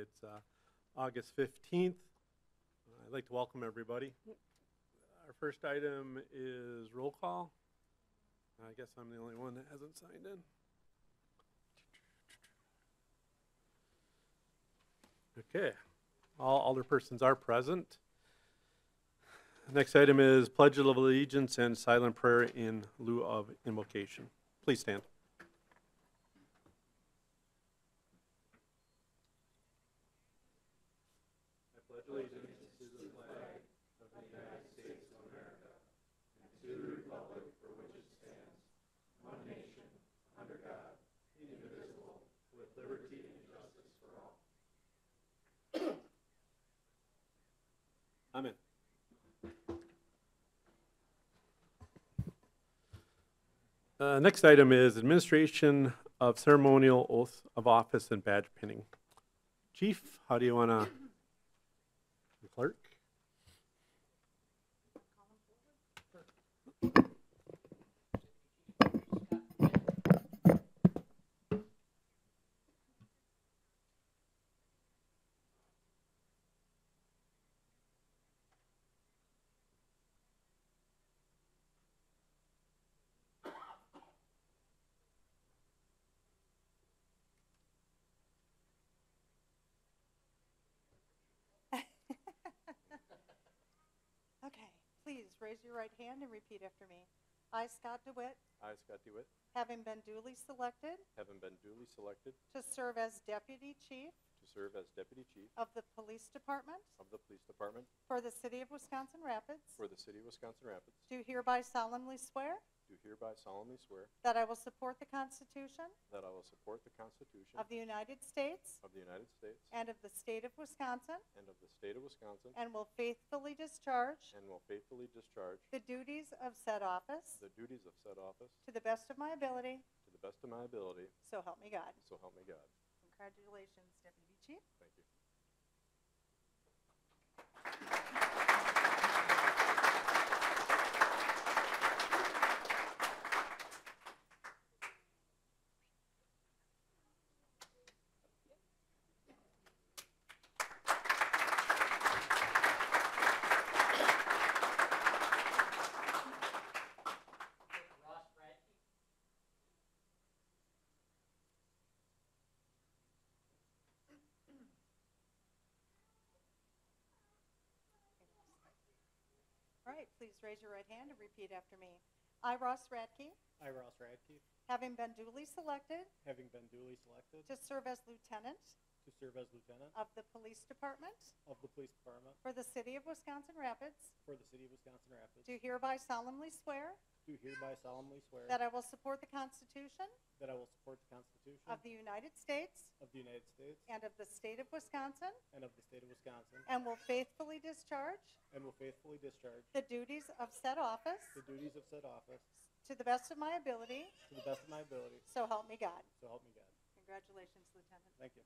It's August 15th. I'd like to welcome everybody. Our first item is roll call. I guess I'm the only one that hasn't signed in. Okay, all alderpersons are present. Next item is Pledge of Allegiance and silent prayer in lieu of invocation. Please stand. I pledge allegiance to the flag of the United States of America and to the republic for which it stands, one nation, under God, indivisible, with liberty and justice for all. Amen. Next item is administration of ceremonial oath of office and badge pinning. Chief, how do you want to? Clerk? Okay, please raise your right hand and repeat after me. I, Scott DeWitt, I, Scott DeWitt, having been duly selected to serve as Deputy Chief of the Police Department for the City of Wisconsin Rapids, do hereby solemnly swear that I will support the Constitution of the United States and of the State of Wisconsin, and will faithfully discharge the duties of said office to the best of my ability, so help me God. Congratulations, Deputy Chief. Thank you. All right, please raise your right hand and repeat after me. I, Ross Radke, I, Ross Radke, having been duly selected to serve as Lieutenant of the Police Department for the City of Wisconsin Rapids, do hereby solemnly swear that I will support the Constitution of the United States and of the State of Wisconsin, and will faithfully discharge the duties of said office to the best of my ability, so help me God. Congratulations, Lieutenant. Thank you.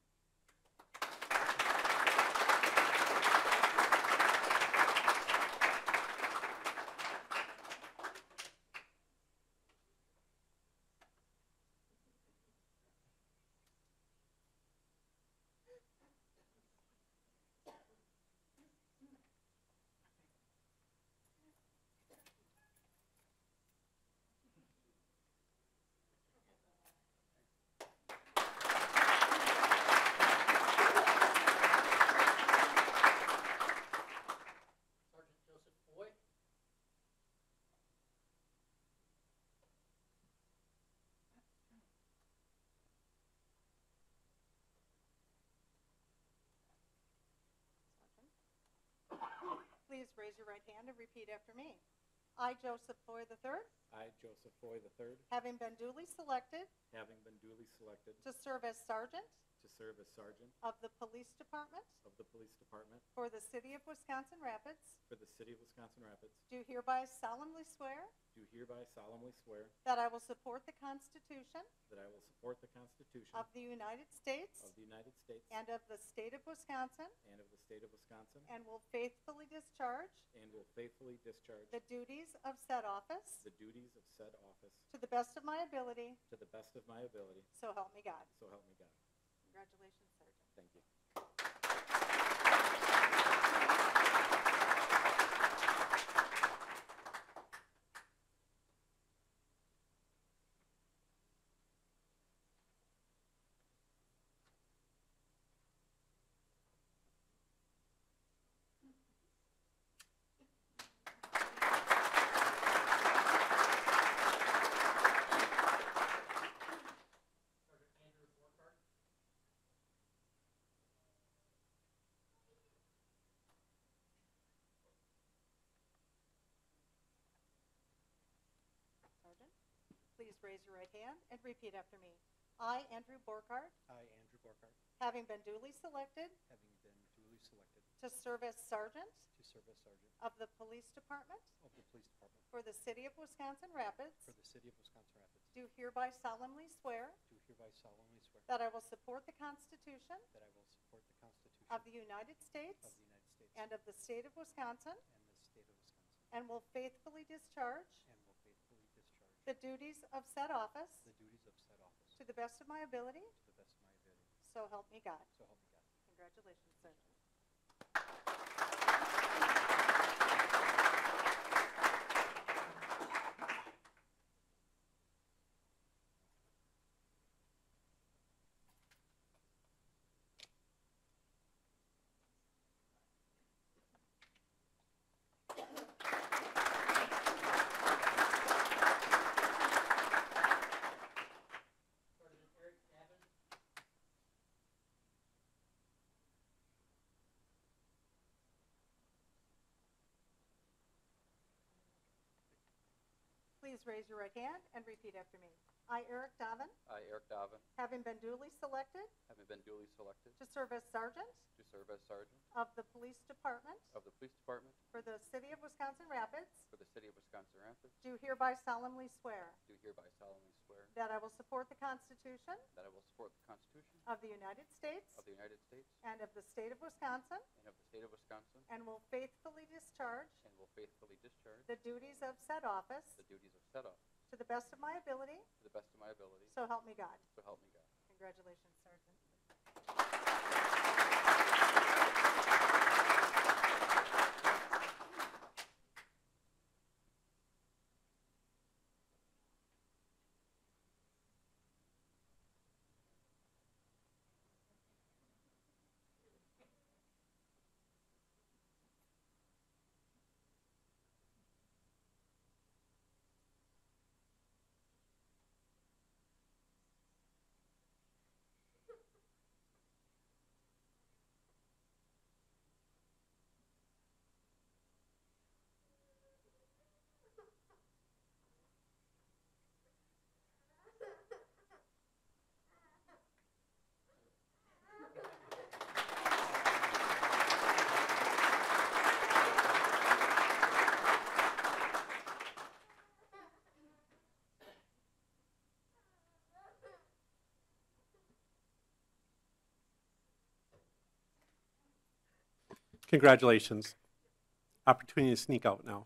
Please raise your right hand and repeat after me. I, Joseph Foy III, I, Joseph Foy III, having been duly selected to serve as Sergeant of the Police Department for the City of Wisconsin Rapids, do hereby solemnly swear that I will support the Constitution of the United States and of the State of Wisconsin, and will faithfully discharge the duties of said office to the best of my ability, so help me God. Congratulations, Sergeant. Thank you. raise your right hand and repeat after me. I, Andrew Borkhardt, I, Andrew Borkhardt, having been duly selected to serve as sergeant of the police department for the city of Wisconsin Rapids, do hereby solemnly swear that I will support the Constitution of the United States and of the state of Wisconsin, and will faithfully discharge the duties of said office to the best of my ability. So help me God. Congratulations, Sergeant. Please raise your right hand and repeat after me. I, Eric Dobbin, I, Eric Dobbin, having been duly selected to serve as sergeant of the police department for the city of Wisconsin Rapids, do hereby solemnly swear that I will support the Constitution of the United States and of the state of Wisconsin, and will faithfully discharge the duties of said office to the best of my ability. So help me God. Congratulations, Sergeant. Congratulations. Opportunity to sneak out now.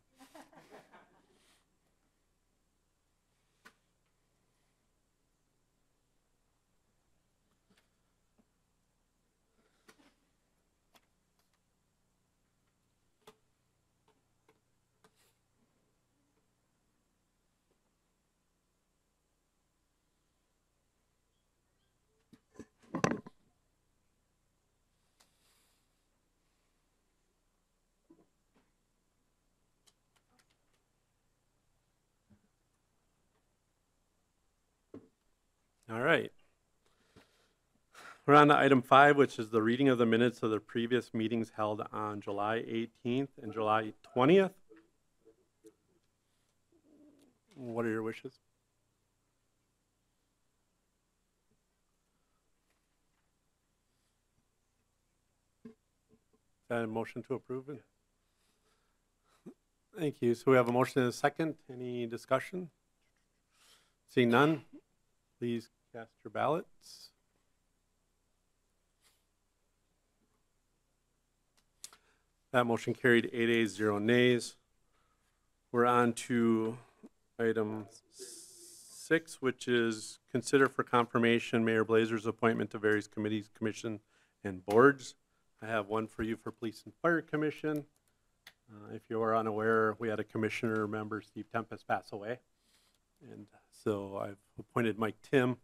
All right. We're on to item 5, which is the reading of the minutes of the previous meetings held on July 18th and July 20th. What are your wishes? Is that a motion to approve it? Thank you. So we have a motion and a second. Any discussion? Seeing none, please cast your ballots. That motion carried 8 ayes, 0 nays. We're on to item 6, which is consider for confirmation Mayor Blazer's appointment to various committees, commission, and boards. I have one for you for Police and Fire Commission. If you are unaware, we had a commissioner member, Steve Tempest, pass away. And so I've appointed Mike Tim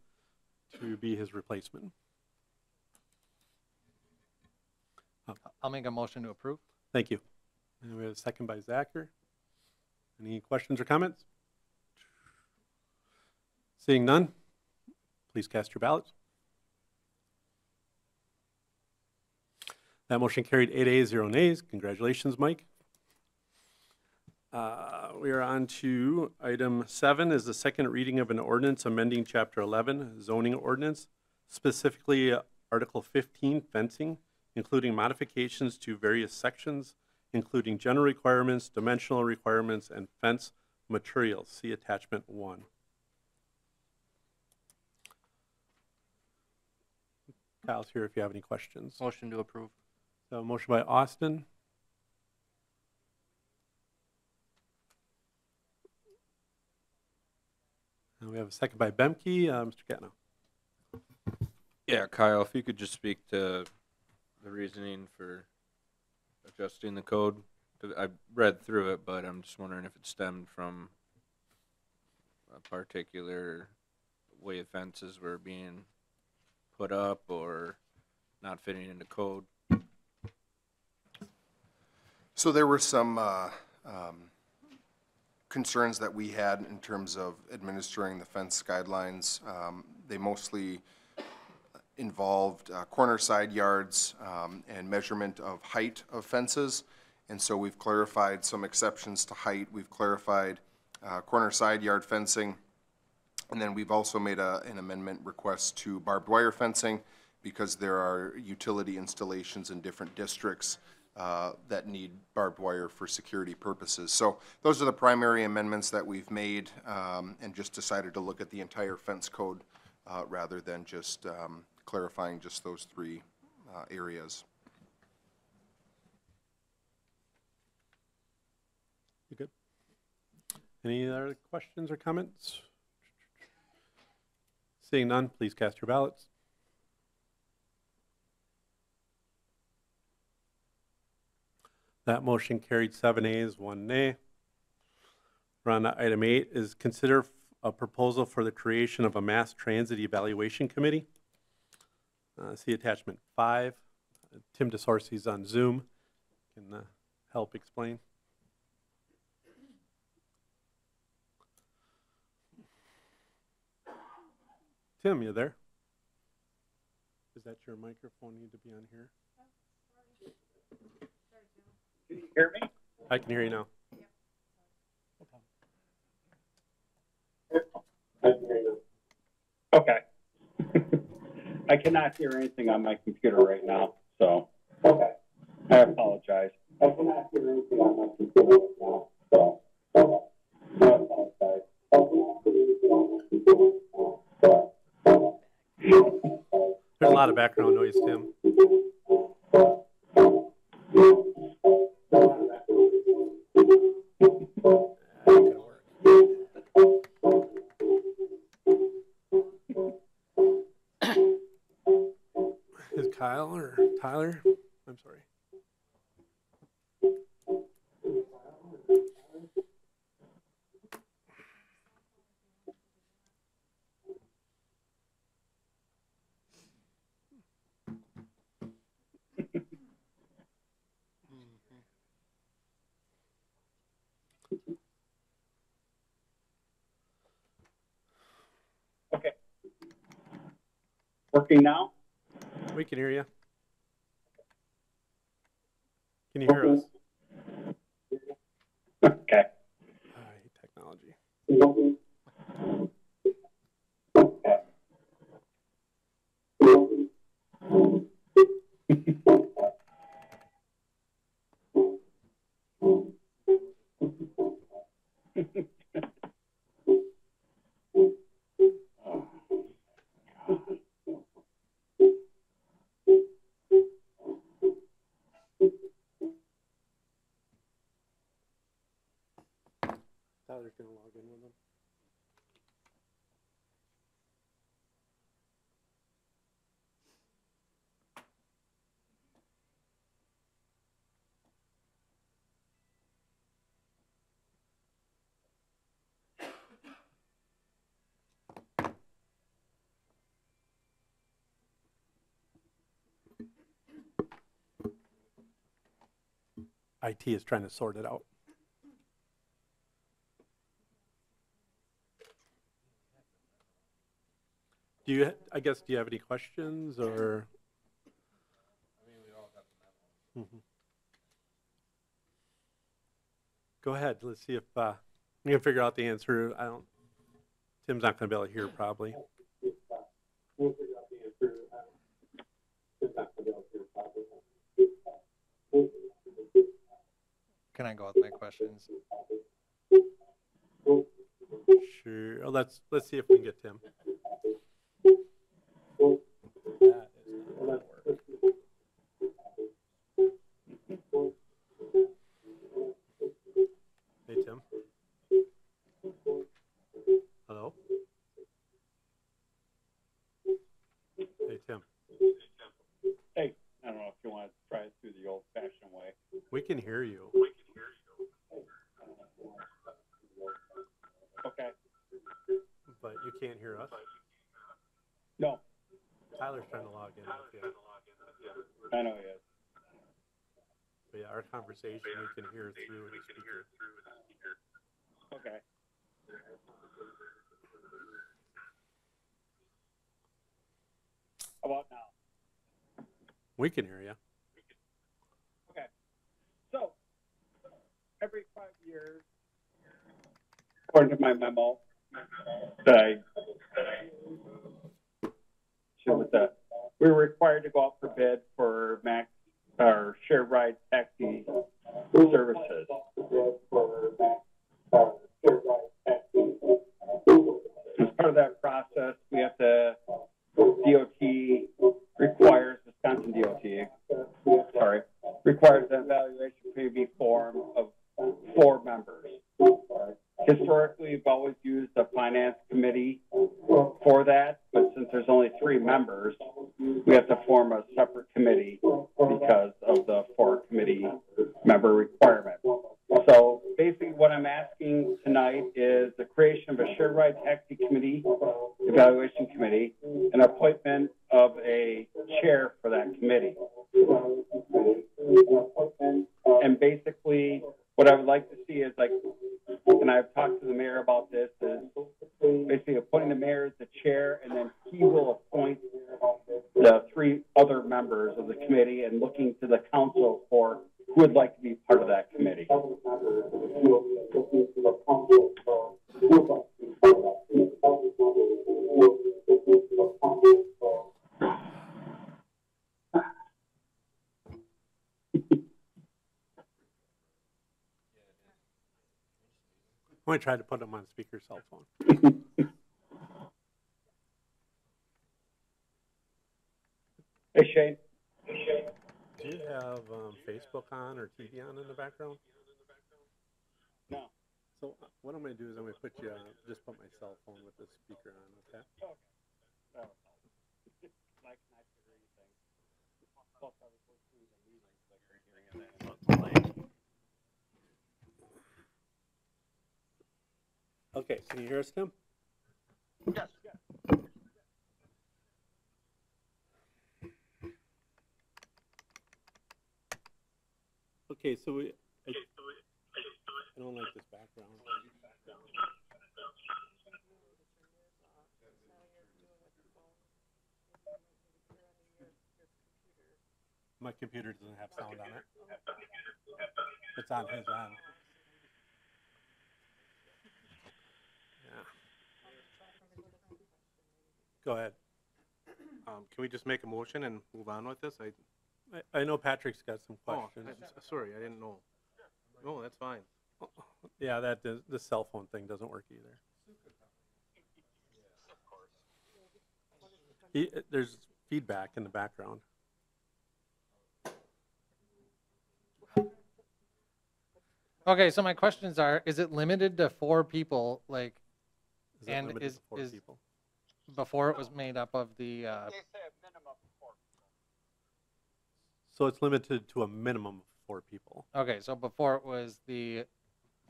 to be his replacement. I'll make a motion to approve. Thank you. And we have a second by Zacher. Any questions or comments? Seeing none, please cast your ballots. That motion carried 8 ayes, 0 nays. Congratulations, Mike. we are on to item 7 is the second reading of an ordinance amending Chapter 11 zoning ordinance, specifically Article 15 fencing, including modifications to various sections, including general requirements, dimensional requirements, and fence materials. See attachment 1. Kyle's here if you have any questions. Motion to approve. So motion by Austin. And we have a second by Bemke. Mr. Catno. Yeah, Kyle, if you could just speak to the reasoning for adjusting the code. 'Cause I read through it, but I'm just wondering if it stemmed from a particular way fences were being put up or not fitting into code. So there were some concerns that we had in terms of administering the fence guidelines. They mostly involved corner side yards and measurement of height of fences. And so we've clarified some exceptions to height. We've clarified corner side yard fencing. And then we've also made an amendment request to barbed wire fencing because there are utility installations in different districts that need barbed wire for security purposes. So those are the primary amendments that we've made and just decided to look at the entire fence code rather than just clarifying just those 3 areas. You good? Any other questions or comments? Seeing none, please cast your ballots. That motion carried 7 ayes, 1 nay. We're on to item 8 is consider a proposal for the creation of a mass transit evaluation committee. See attachment 5. Tim DeSorcy's on Zoom. Can help explain. Tim, you there? Is that your microphone need to be on here? Can you hear me? I can hear you now. Okay. I cannot hear anything on my computer right now, so. Okay. I apologize. I cannot hear anything on my computer right now, so. I apologize. There's a lot of background noise, Tim. Is Kyle or Tyler? I'm sorry. Okay. Working now? We can hear you. Can you hear us? Okay. I hate technology. Tyler's gonna log in with them. IT is trying to sort it out. Do you, I guess, do you have any questions or? Mhm. Go ahead, let's see if You can figure out the answer. Tim's not gonna be able to hear probably. Can I go with my questions? Sure. Let's see if we can get Tim. That is not gonna work. Hey, Tim. Hello? Hey, Tim. Hey, I don't know if you want to try it through the old-fashioned way. We can hear you. Okay. But you can't hear us. No, Tyler's trying to log in with you. I know he is. But yeah, our conversation we can hear through the speaker. Okay. How about now? We can hear you. Okay. So, every 5 years, according to my memo, that I shared with that, we were required to go out for bid for max or shared ride taxi services. As part of that process, we have to, DOT requires, Wisconsin DOT, sorry, requires an evaluation committee form of 4 members. Historically, we've always used the finance committee for that, but since there's only 3 members, we have to form a separate committee because of the 4 committee member requirement. So basically what I'm asking tonight is the creation of a shared ride taxi committee, evaluation committee, and appointment of a chair for that committee. And basically what I would like to see is like, and I've talked to the mayor about this, is basically appointing the mayor as the chair, and then he will appoint the 3 other members of the committee and looking to the council for who would like to be part of that committee. I tried to put him on speaker cell phone. Hey, Shane. Do you have Facebook on or TV on in the background? No. So what I'm going to do is I'm going to put you just put my cell phone with the speaker on, okay? Okay, can you hear us, Tim? Yes. Okay, so I don't like this background. My computer doesn't have sound on it. It's on his end. Yeah. Go ahead. Can we just make a motion and move on with this? I know Patrick's got some questions. Sorry, I didn't know. No, that's fine. Yeah, the cell phone thing doesn't work either. There's feedback in the background. Okay, so my questions are, is it limited to 4 people, like, Is it and limited to 4 is people? before it was made up of the, They say a minimum of 4. So it's limited to a minimum of 4 people. okay, so before it was the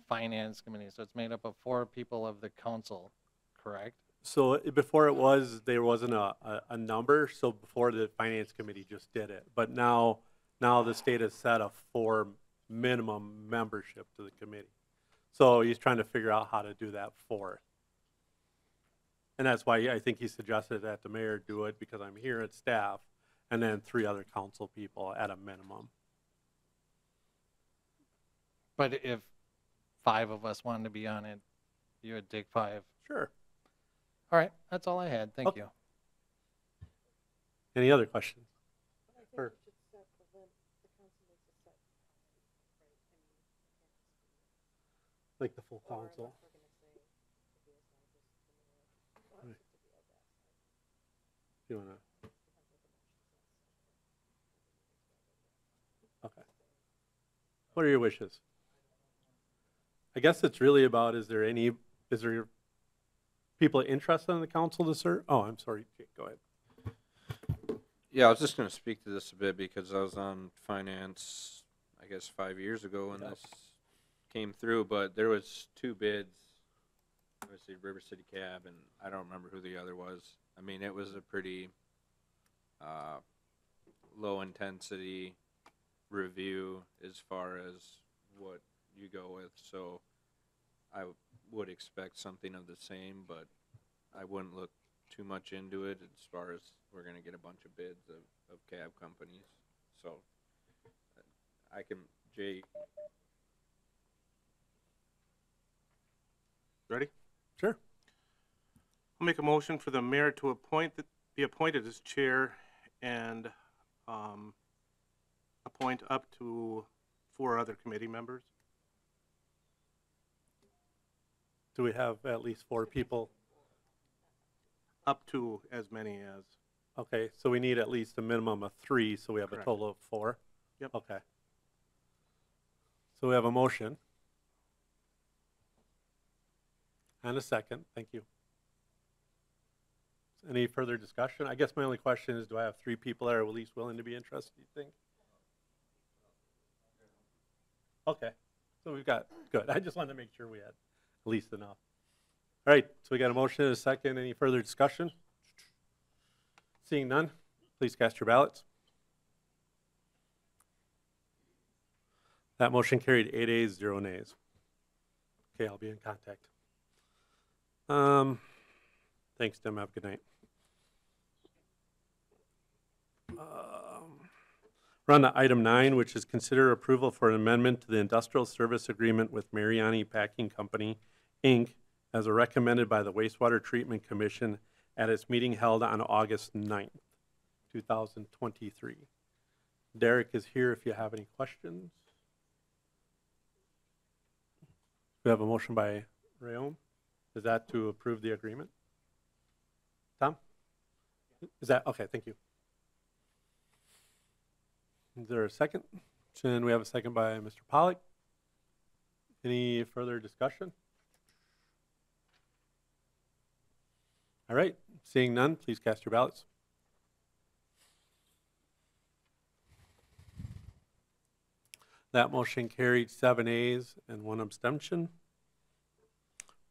finance committee, so it's made up of 4 people of the council, correct? So before there wasn't a number, so before the finance committee just did it. But now the state has set a 4 minimum membership to the committee. So he's trying to figure out how to do that 4th. And that's why I think he suggested that the mayor do it, because I'm here at staff, and then 3 other council people at a minimum. But if 5 of us wanted to be on it, you would take 5. Sure. All right, that's all I had. Thank Okay. you. Any other questions? Or- Like the full council? Right. You wanna? Okay. What are your wishes? I guess it's really about, is there people interested in the council to serve? Oh, I'm sorry, Jake, go ahead. Yeah, I was just gonna speak to this a bit because I was on finance, I guess 5 years ago when this came through, but there was 2 bids. Obviously River City Cab, and I don't remember who the other was. I mean, it was a pretty, low intensity review as far as what you go with, so I would expect something of the same, but I wouldn't look too much into it as far as we're gonna get a bunch of bids of cab companies, so I can, Jay. Ready? Sure. I'll make a motion for the mayor to be appointed as chair and appoint up to 4 other committee members. Do we have at least 4 people? Up to as many as. Okay, so we need at least a minimum of 3, so we have Correct. a total of 4? Yep. Okay. So we have a motion. And a second, thank you. Any further discussion? I guess my only question is, do I have 3 people that are at least willing to be interested, you think? Okay, so we've got, good. I just wanted to make sure we had at least enough. All right, so we got a motion and a second. Any further discussion? Seeing none, please cast your ballots. That motion carried 8 ayes, 0 nays. Okay, I'll be in contact. Thanks, Tim. Have a good night. We're on to item 9, which is consider approval for an amendment to the industrial service agreement with Mariani Packing Company, Inc., as recommended by the Wastewater Treatment Commission at its meeting held on August 9th, 2023. Derek is here if you have any questions. We have a motion by Rayon. Is that to approve the agreement? Tom? Is that, okay, thank you. Is there a second? And we have a second by Mr. Pollack. Any further discussion? All right, seeing none, please cast your ballots. That motion carried 7 ayes and 1 abstention.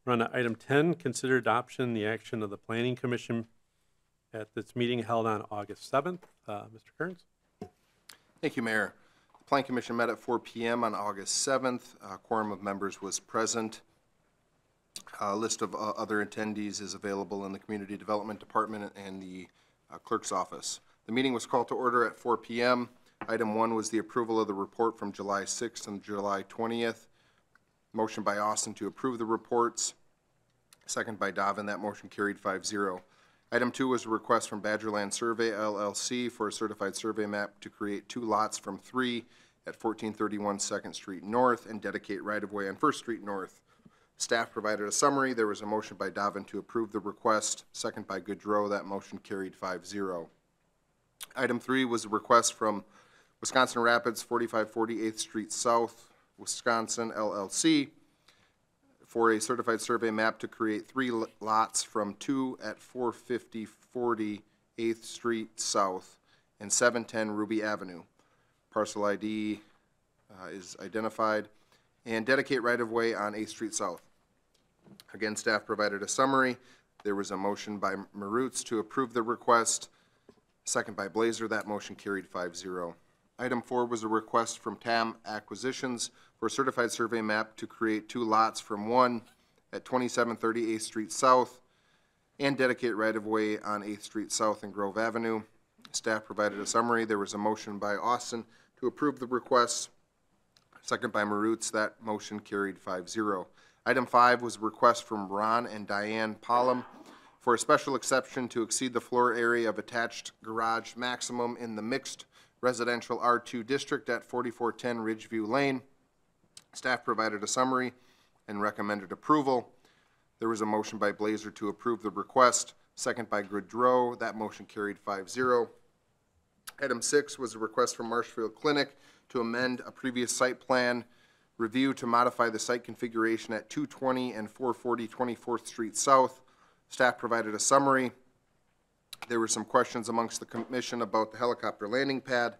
We're on to item 10, consider adoption the action of the Planning Commission at its meeting held on August 7th. Mr. Kearns? Thank you, Mayor. The Plan Commission met at 4 p.m. on August 7th. A quorum of members was present. A list of other attendees is available in the Community Development Department and the clerk's office. The meeting was called to order at 4 p.m. Item 1 was the approval of the report from July 6th and July 20th. Motion by Austin to approve the reports. Second by Dobbin. That motion carried 5-0. Item 2 was a request from Badgerland Survey LLC for a certified survey map to create 2 lots from 3 at 1431 2nd Street North and dedicate right-of-way on 1st Street North. Staff provided a summary. There was a motion by Dobbin to approve the request. Second by Goodrow. That motion carried 5-0. Item 3 was a request from Wisconsin Rapids 4540 8th Street South, Wisconsin LLC for a certified survey map to create 3 lots from 2 at 45040 8th Street South and 710 Ruby Avenue. Parcel ID is identified, and dedicate right-of-way on 8th Street South. Again, staff provided a summary. There was a motion by Marutz to approve the request, second by Blazer. That motion carried 5-0. Item 4 was a request from TAM Acquisitions for a certified survey map to create 2 lots from 1 at 2730 8th Street South and dedicate right-of-way on 8th Street South and Grove Avenue. Staff provided a summary. There was a motion by Austin to approve the request, second by Marutz. That motion carried 5-0. Item 5 was a request from Ron and Diane Pollum for a special exception to exceed the floor area of attached garage maximum in the mixed residential R2 district at 4410 Ridgeview Lane. Staff provided a summary and recommended approval. There was a motion by Blazer to approve the request, second by Goodrow. That motion carried 5-0. Item 6 was a request from Marshfield Clinic to amend a previous site plan review to modify the site configuration at 220 and 440 24th Street South. Staff provided a summary. There were some questions amongst the commission about the helicopter landing pad.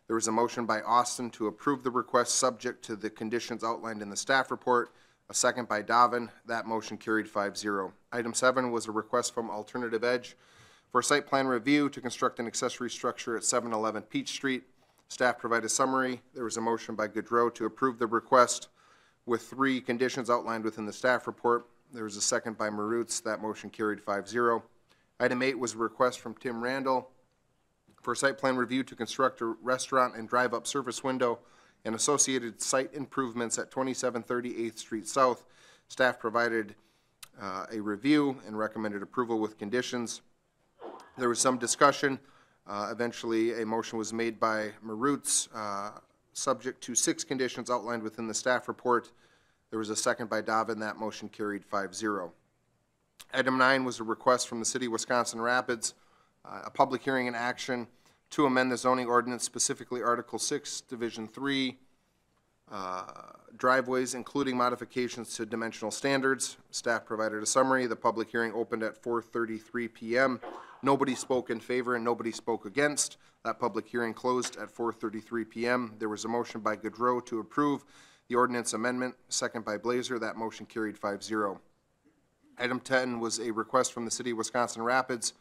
There was a motion by Austin to approve the request subject to the conditions outlined in the staff report. A second by Davin. That motion carried 5-0. Item 7 was a request from Alternative Edge for a site plan review to construct an accessory structure at 711 Peach Street. Staff provided a summary. There was a motion by Goodrow to approve the request with 3 conditions outlined within the staff report. There was a second by Marutz. That motion carried 5-0. Item 8 was a request from Tim Randall for a site plan review to construct a restaurant and drive-up service window and associated site improvements at 2730 8th Street South. Staff provided a review and recommended approval with conditions. There was some discussion. Eventually, a motion was made by Marutz, subject to 6 conditions outlined within the staff report. There was a second by Davin. That motion carried 5-0. Item 9 was a request from the City of Wisconsin Rapids, a public hearing and action to amend the zoning ordinance, specifically Article 6, Division 3, driveways, including modifications to dimensional standards. Staff provided a summary. The public hearing opened at 4:33 p.m. Nobody spoke in favor and nobody spoke against. That public hearing closed at 4:33 p.m. There was a motion by Goodrow to approve the ordinance amendment, second by Blazer. That motion carried 5-0. Item 10 was a request from the City of Wisconsin Rapids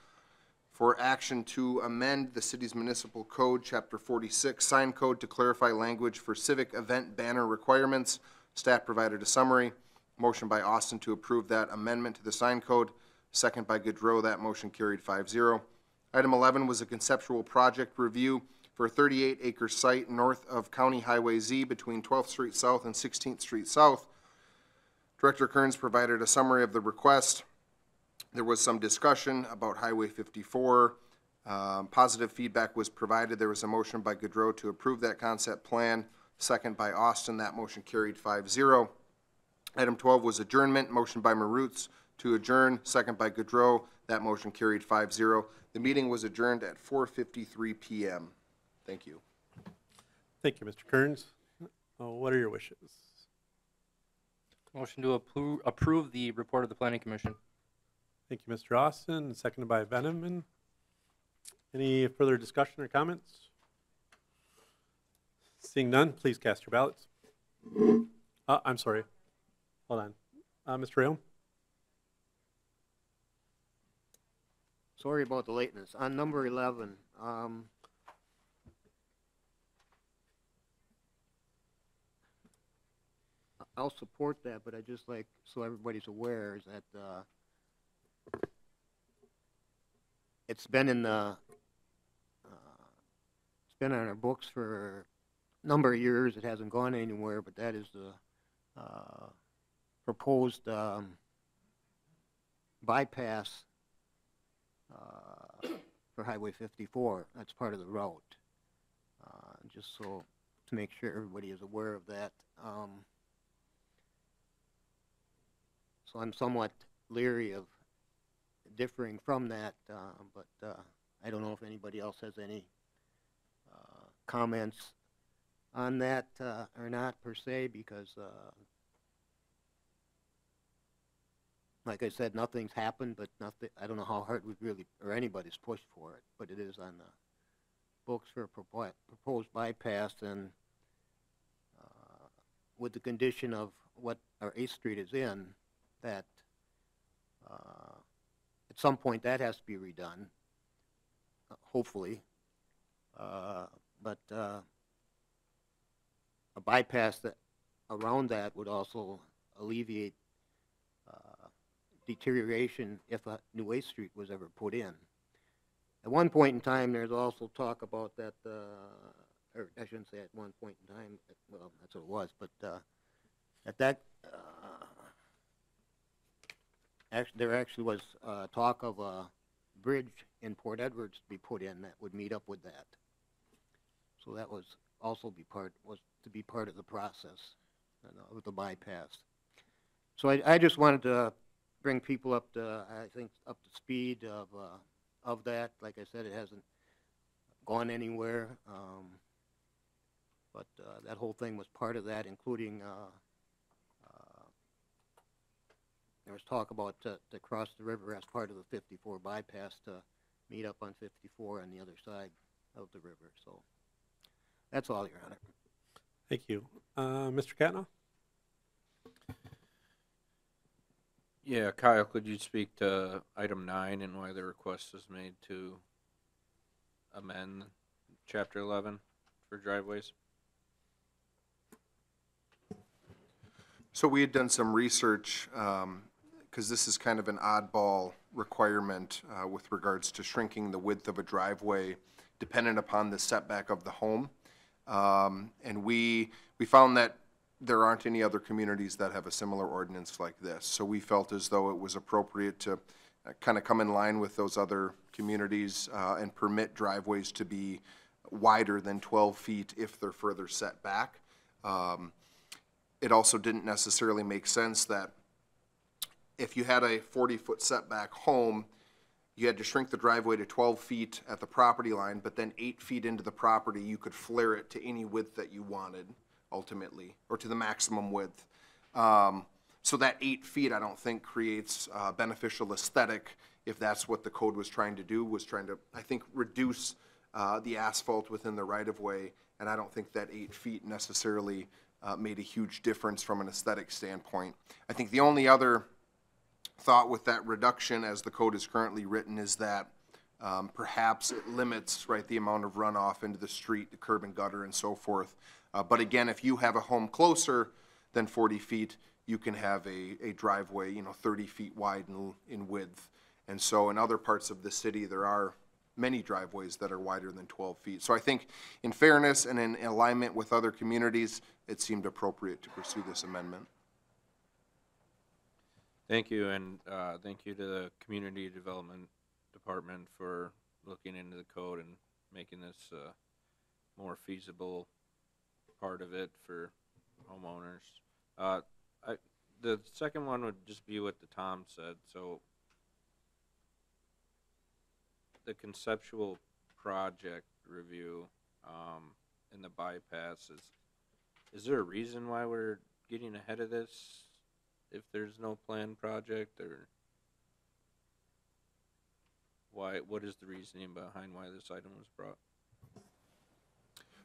for action to amend the city's municipal code, Chapter 46, sign code, to clarify language for civic event banner requirements. Staff provided a summary. Motion by Austin to approve that amendment to the sign code, second by Goodrow. That motion carried 5-0. Item 11 was a conceptual project review for a 38-acre site north of County Highway Z between 12th Street South and 16th Street South. Director Kearns provided a summary of the request. There was some discussion about Highway 54. Positive feedback was provided. There was a motion by Goodrow to approve that concept plan, second by Austin. That motion carried 5-0. Item 12 was adjournment. Motion by Marutz to adjourn, second by Goodrow. That motion carried 5-0. The meeting was adjourned at 4:53 p.m. Thank you. Thank you, Mr. Kearns. What are your wishes? Motion to approve the report of the Planning Commission. Thank you, Mr. Austin, seconded by Veneman. Any further discussion or comments? Seeing none, please cast your ballots. I'm sorry. Hold on. Mr. Rayom? Sorry about the lateness. On number 11, I'll support that, but I just like, so everybody's aware, is that it's been in the, it's been on our books for a number of years. It hasn't gone anywhere, but that is the proposed bypass for Highway 54. That's part of the route. Just so to make sure everybody is aware of that. So I'm somewhat leery of differing from that, but I don't know if anybody else has any comments on that or not per se, because like I said, nothing's happened, but nothing. I don't know how hard we've really, or anybody's pushed for it, but it is on the books for a proposed bypass, and with the condition of what our 8th Street is in, that at some point that has to be redone, hopefully, but a bypass that around that would also alleviate deterioration if a new 8th Street was ever put in. At one point in time, there's also talk about that or I shouldn't say at one point in time, well, that's what it was, but, at that, there actually was, talk of a bridge in Port Edwards to be put in that would meet up with that. So that was also was to be part of the process, with the bypass. So I just wanted to bring people up to, I think, up to speed of that. Like I said, it hasn't gone anywhere, but that whole thing was part of that, including there was talk about to cross the river as part of the 54 bypass to meet up on 54 on the other side of the river. So that's all, Your Honor. Thank you. Mr. Katna? Yeah, Kyle, could you speak to item 9 and why the request was made to amend Chapter 11 for driveways? So we had done some research, because this is kind of an oddball requirement with regards to shrinking the width of a driveway dependent upon the setback of the home. And we found that there aren't any other communities that have a similar ordinance like this. So we felt as though it was appropriate to kind of come in line with those other communities and permit driveways to be wider than 12 feet if they're further set back. It also didn't necessarily make sense that if you had a 40-foot setback home, you had to shrink the driveway to 12 feet at the property line, but then 8 feet into the property, you could flare it to any width that you wanted, ultimately, or to the maximum width. So that 8 feet, I don't think, creates beneficial aesthetic if that's what the code was trying to do, was trying to, I think, reduce the asphalt within the right-of-way, and I don't think that 8 feet necessarily made a huge difference from an aesthetic standpoint. I think the only other thought with that reduction as the code is currently written is that perhaps it limits, right, the amount of runoff into the street, the curb and gutter and so forth. But again, if you have a home closer than 40 feet, you can have a driveway, 30 feet wide in width. And so in other parts of the city, there are many driveways that are wider than 12 feet. So I think in fairness and in alignment with other communities, it seemed appropriate to pursue this amendment. Thank you, and thank you to the Community Development Department for looking into the code and making this more feasible part of it for homeowners. The second one would just be what the Tom said. So the conceptual project review in the bypass, is there a reason why we're getting ahead of this if there's no planned project, or what is the reasoning behind why this item was brought?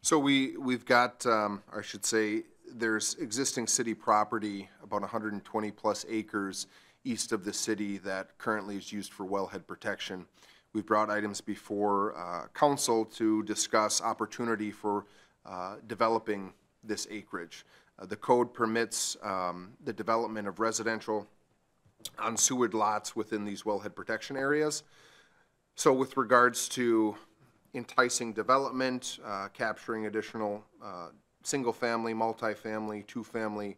So we've got, I should say, there's existing city property, about 120 plus acres east of the city that currently is used for wellhead protection. We've brought items before council to discuss opportunity for developing this acreage. The code permits the development of residential unsewered lots within these wellhead protection areas. So with regards to enticing development, capturing additional single-family, multifamily, two-family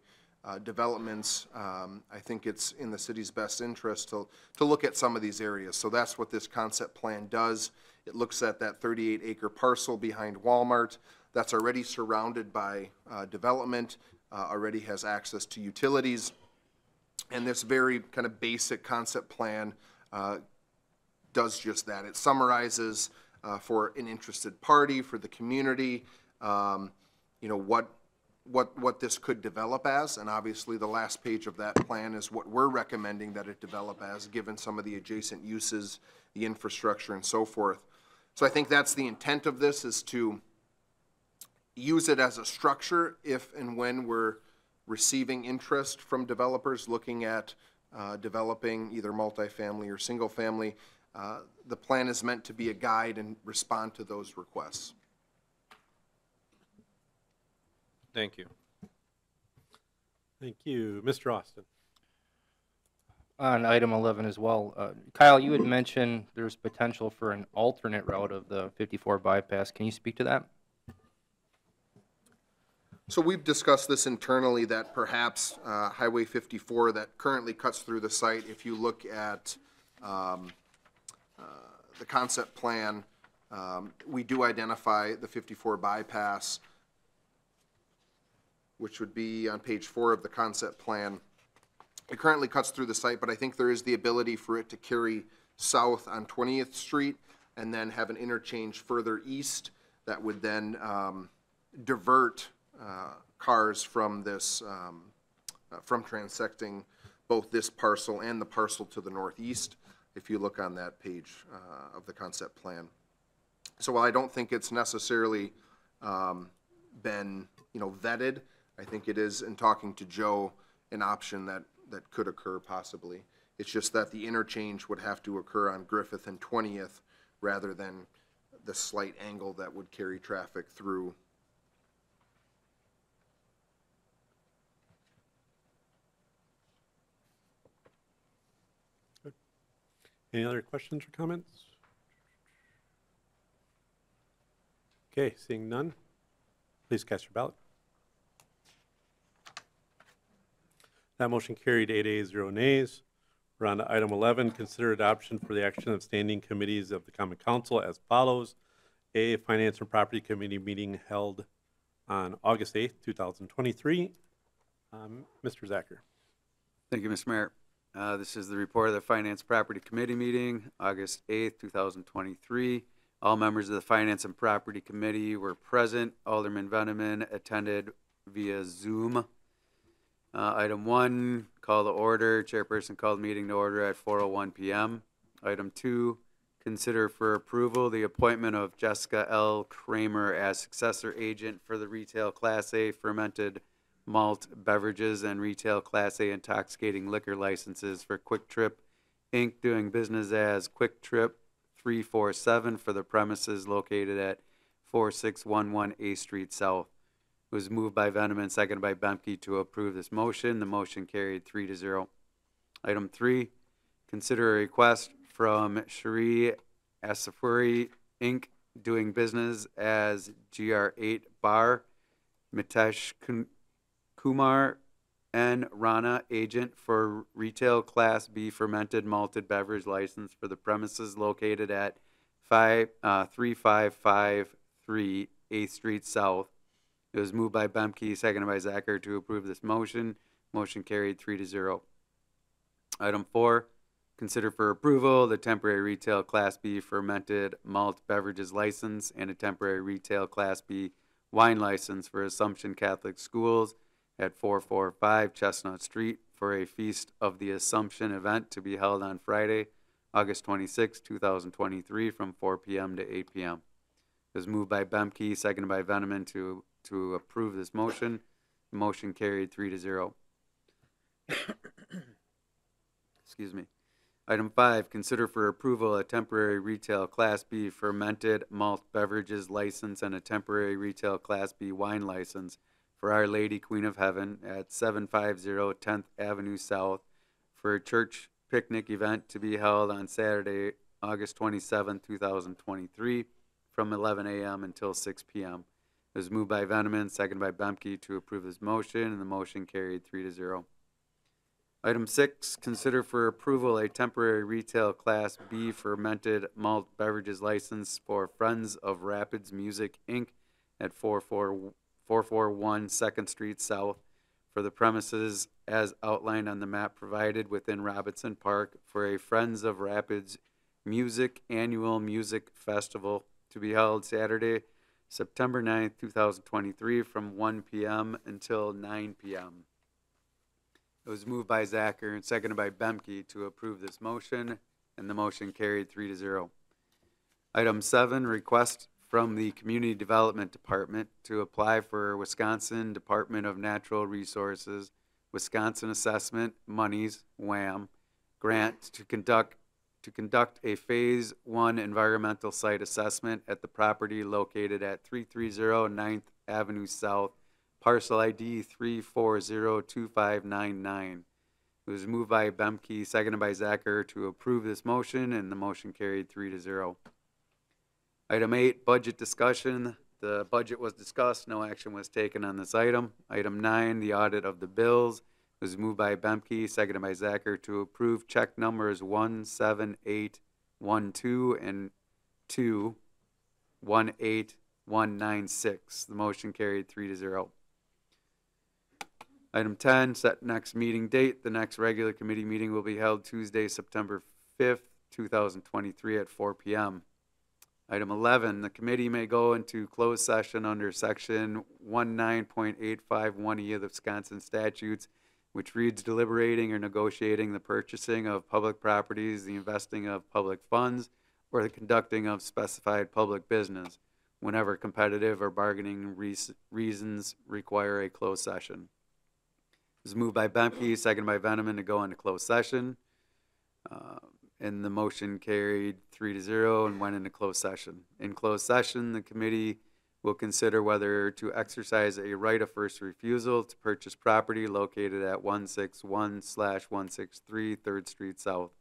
developments, I think it's in the city's best interest to look at some of these areas. So that's what this concept plan does. It looks at that 38-acre parcel behind Walmart that's already surrounded by development, already has access to utilities, and this very kind of basic concept plan does just that. It summarizes for an interested party, for the community, what this could develop as, and obviously the last page of that plan is what we're recommending that it develop as, given some of the adjacent uses, the infrastructure, and so forth. So I think that's the intent of this, is to use it as a structure if and when we're receiving interest from developers looking at developing either multifamily or single family. The plan is meant to be a guide and respond to those requests. Thank you. Thank you. Mr. Austin. On item 11 as well, Kyle, you had mentioned there's potential for an alternate route of the 54 bypass. Can you speak to that? So we've discussed this internally, that perhaps Highway 54 that currently cuts through the site, if you look at the concept plan, we do identify the 54 bypass, which would be on page 4 of the concept plan. It currently cuts through the site, but I think there is the ability for it to carry south on 20th Street and then have an interchange further east that would then divert cars from this, from transecting both this parcel and the parcel to the northeast, if you look on that page of the concept plan. So while I don't think it's necessarily been, vetted, I think it is, in talking to Joe, an option that could occur possibly. It's just that the interchange would have to occur on Griffith and 20th rather than the slight angle that would carry traffic through. Any other questions or comments? Okay, seeing none, please cast your ballot. That motion carried 8 ayes, 0 nays. We're on to item 11, consider adoption for the action of standing committees of the Common Council as follows. A, Finance and Property Committee meeting held on August 8th, 2023. Mr. Zacher. Thank you, Mr. Mayor. This is the report of the Finance Property Committee meeting, August 8th, 2023. All members of the Finance and Property Committee were present. Alderman Veneman attended via Zoom. Item 1, call to order. Chairperson called meeting to order at 4:01 p.m. Item 2, consider for approval the appointment of Jessica L. Kramer as successor agent for the retail Class A fermented malt beverages and retail Class A intoxicating liquor licenses for Quick Trip, Inc., doing business as Quick Trip 347 for the premises located at 4611 A Street South. It was moved by Veneman, seconded by Bemke to approve this motion. The motion carried 3-0. Item 3, consider a request from Cherie Asafuri, Inc., doing business as GR8 Bar, Mitesh Kumar N. Rana, agent for retail Class B fermented malted beverage license for the premises located at 3553 8th Street South. It was moved by Bemke, seconded by Zacher to approve this motion. Motion carried 3-0. Item 4, consider for approval the temporary retail Class B fermented malt beverages license and a temporary retail Class B wine license for Assumption Catholic Schools at 445 Chestnut Street for a Feast of the Assumption event to be held on Friday, August 26, 2023 from 4 p.m. to 8 p.m. It was moved by Bemke, seconded by Veneman to approve this motion. The motion carried 3-0. Excuse me. Item 5, consider for approval a temporary retail Class B fermented malt beverages license and a temporary retail Class B wine license for Our Lady Queen of Heaven at 750 10th Avenue South for a church picnic event to be held on Saturday, August 27, 2023 from 11 a.m. until 6 p.m. It was moved by Veneman, seconded by Bemke to approve this motion, and the motion carried 3-0. Item 6, consider for approval a temporary retail Class B fermented malt beverages license for Friends of Rapids Music, Inc. at 441 2nd Street South for the premises as outlined on the map provided within Robinson Park for a Friends of Rapids Music Annual Music Festival to be held Saturday, September 9th, 2023 from 1 p.m. until 9 p.m. It was moved by Zacher and seconded by Bemke to approve this motion, and the motion carried 3-0. Item 7, request from the Community Development Department to apply for Wisconsin Department of Natural Resources Wisconsin Assessment Monies, WAM, grant to conduct a Phase 1 environmental site assessment at the property located at 330 9th Avenue South, parcel ID 3402599. It was moved by Bemke, seconded by Zacher to approve this motion, and the motion carried 3-0. Item 8, budget discussion. The budget was discussed, no action was taken on this item. Item 9, the audit of the bills, was moved by Bemke, seconded by Zacher, to approve check numbers 17812 and 218196. The motion carried 3-0. Item 10, set next meeting date. The next regular committee meeting will be held Tuesday, September 5th, 2023 at 4 p.m. Item 11, the committee may go into closed session under section 19.851E of the Wisconsin statutes, which reads deliberating or negotiating the purchasing of public properties, the investing of public funds, or the conducting of specified public business, whenever competitive or bargaining reasons require a closed session. It was moved by Bemke, seconded by Veneman to go into closed session. And the motion carried 3-0 and went into closed session. In closed session, the committee will consider whether to exercise a right of first refusal to purchase property located at 161/163 3rd Street South.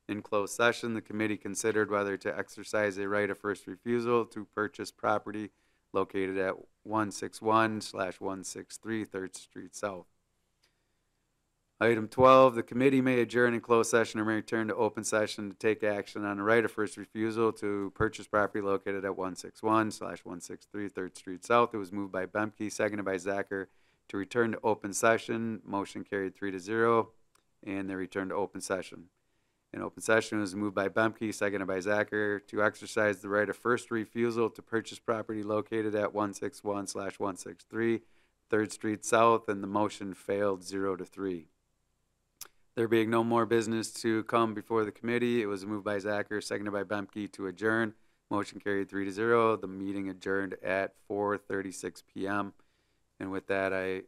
In closed session, the committee considered whether to exercise a right of first refusal to purchase property located at 161/163 3rd Street South. Item 12, the committee may adjourn in closed session or may return to open session to take action on a right of first refusal to purchase property located at 161/163 3rd Street South. It was moved by Bemke, seconded by Zacher, to return to open session. Motion carried 3-0, and they returned to open session. In open session, it was moved by Bemke, seconded by Zacher, to exercise the right of first refusal to purchase property located at 161/163 3rd Street South, and the motion failed 0-3. There being no more business to come before the committee, it was moved by Zacher, seconded by Bemke to adjourn. Motion carried 3-0. The meeting adjourned at 4:36 p.m. And with that, I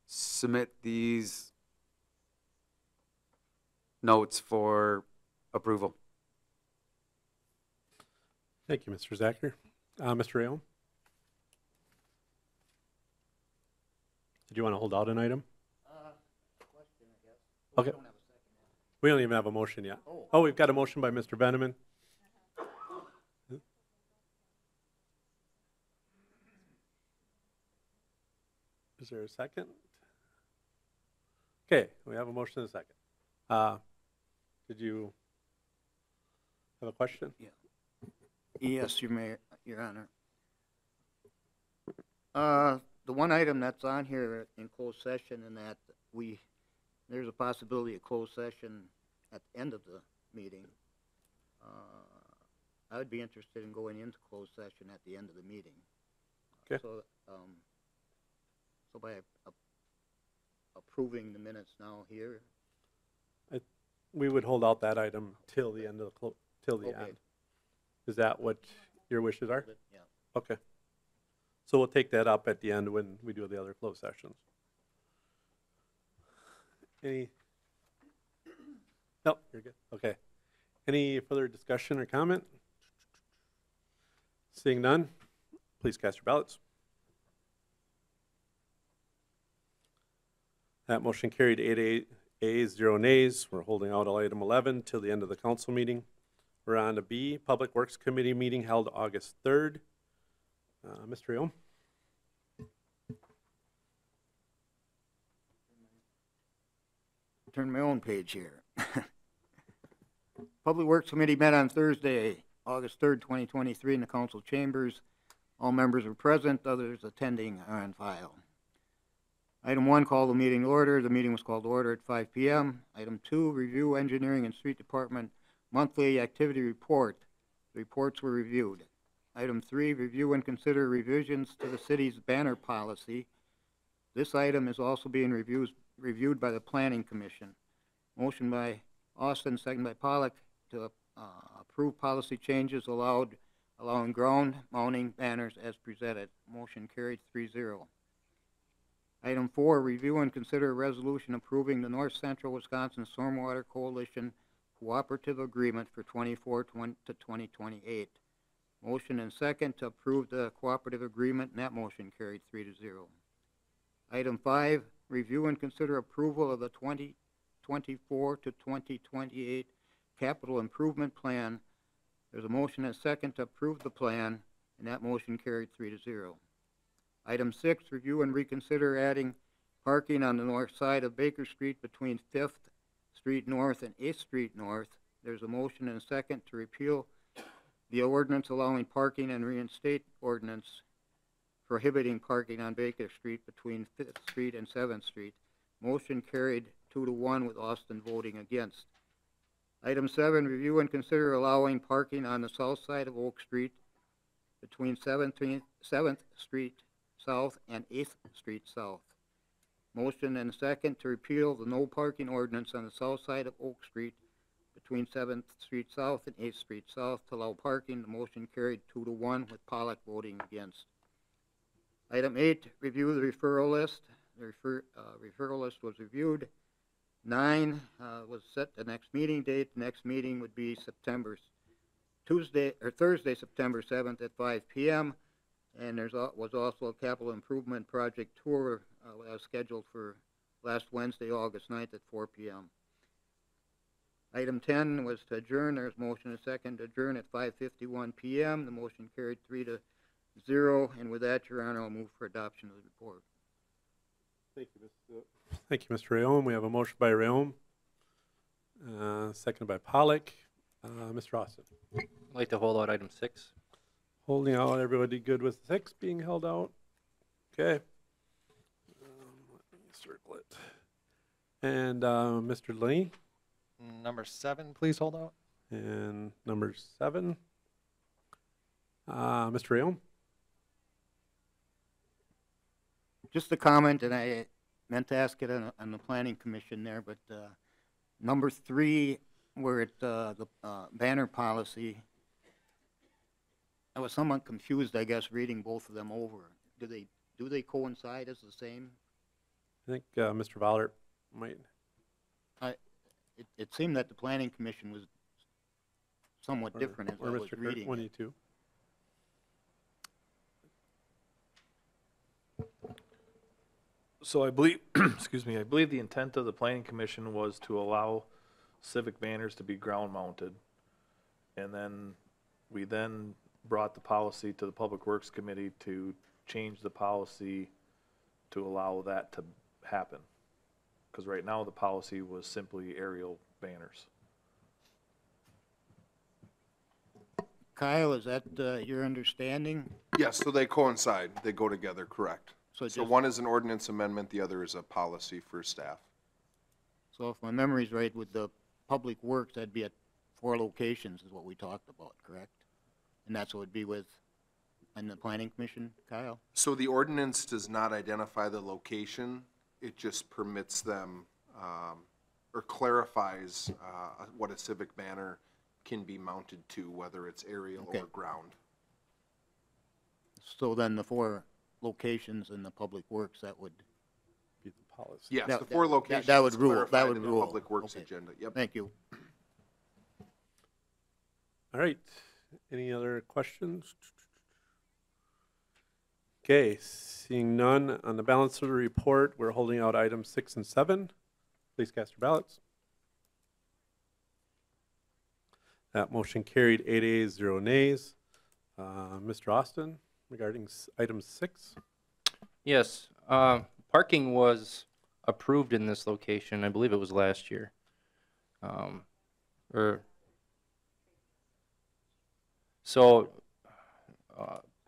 submit these notes for approval. Thank you, Mr. Zacher. Mr. Rayo? Did you want to hold out an item? Okay. We don't even have a motion yet. Oh, we've got a motion by Mr. Veneman. Is there a second? Okay, we have a motion and a second. Did you have a question? Yeah. Yes, Your Honor. The one item that's on here in closed session, and that there's a possibility of closed session at the end of the meeting. I would be interested in going into closed session at the end of the meeting. Okay. So by approving the minutes now here. We would hold out that item till the end of till the Okay. end. Is that what your wishes are? Yeah. Okay. So we'll take that up at the end when we do the other closed sessions. Any? No, you're good. Okay. Any further discussion or comment? Seeing none, please cast your ballots. That motion carried 8 ayes, 0 nays. We're holding out item 11 till the end of the council meeting. We're on to B, Public Works Committee meeting held August 3rd. Mr. Rayo? Turn my own page here. Public Works Committee met on Thursday, August 3rd, 2023 in the council chambers. All members are present, others attending are on file. Item 1, call the meeting to order. The meeting was called to order at 5 p.m. Item 2, review Engineering and Street Department monthly activity report. The reports were reviewed. Item 3, review and consider revisions to the city's banner policy. This item is also being reviewed by the Planning Commission. Motion by Austin, second by Pollock, to approve policy changes allowing ground mounting banners as presented. Motion carried 3-0. Item 4, review and consider a resolution approving the North Central Wisconsin Stormwater Coalition Cooperative Agreement for 2024 to 2028. Motion and second to approve the cooperative agreement, and that motion carried 3-0. Item 5, review and consider approval of the 2024 to 2028 capital improvement plan. There's a motion and second to approve the plan, and that motion carried 3-0. Item 6, review and reconsider adding parking on the north side of Baker Street between 5th Street North and 8th Street North. There's a motion and a second to repeal the ordinance allowing parking and reinstate ordinance prohibiting parking on Baker Street between 5th Street and 7th Street. Motion carried 2-1 with Austin voting against. Item 7, review and consider allowing parking on the south side of Oak Street between 7th Street South and 8th Street South. Motion and a second to repeal the no parking ordinance on the south side of Oak Street between 7th Street South and 8th Street South to allow parking. The motion carried 2-1 with Pollock voting against. Item 8, review the referral list. The referral list was reviewed. 9 was set the next meeting date. The next meeting would be Thursday, September 7th at 5 p.m. And was also a capital improvement project tour scheduled for last Wednesday, August 9th at 4 p.m. Item 10 was to adjourn. There's motion and a second to adjourn at 5:51 p.m. The motion carried 3-0. And with that, Your Honor, I'll move for adoption of the report. Thank you, Mr. Rayom. We have a motion by Rayom, seconded by Pollock. Mr. Austin. I'd like to hold out item 6. Holding out. Everybody good with 6 being held out? Okay. Let me circle it. And Mr. Lee. Number 7, please hold out. And number 7. Mr. Rayom. Just a comment, and I meant to ask it on the planning commission there, but number 3, where it the banner policy, I was somewhat confused, I guess, reading both of them over. Do they coincide as the same? I think Mr. Vollert might. It seemed that the planning commission was somewhat different as I was Mr. reading. 22. So I believe, excuse me, I believe the intent of the planning commission was to allow civic banners to be ground mounted. And then we brought the policy to the Public Works Committee to change the policy to allow that to happen. Because right now the policy was simply aerial banners. Kyle, is that your understanding? Yes, so they coincide. They go together, correct. So So one is an ordinance amendment, the other is a policy for staff. So if my memory's right, with the Public Works, that'd be at 4 locations is what we talked about, correct? And that's what it'd be with, and the planning commission, Kyle? So the ordinance does not identify the location, it just permits them, or clarifies what a civic banner can be mounted to, whether it's aerial Okay. or ground. So then the 4 locations in the Public Works, that would, Be the policy. Yes, That- the 4 that- locations that would is rule- that clarified would in the rule. Public Works Okay. agenda, yep. thank you. All right. Any other questions? Okay, seeing none on the balance of the report, we're holding out items 6 and 7. Please cast your ballots. That motion carried 8 ayes, 0 nays. Mr. Austin, regarding item 6. Yes, parking was approved in this location, I believe it was last year. So,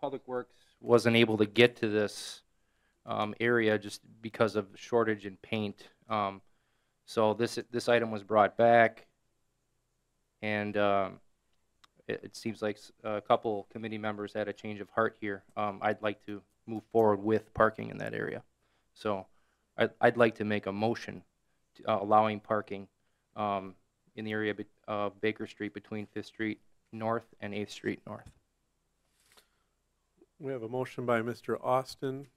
Public Works wasn't able to get to this area just because of shortage in paint. So this item was brought back, and it seems like a couple committee members had a change of heart here. I'd like to move forward with parking in that area. So I'd like to make a motion to, allowing parking in the area of Baker Street between 5th Street North and 8th Street North. We have a motion by Mr. Austin.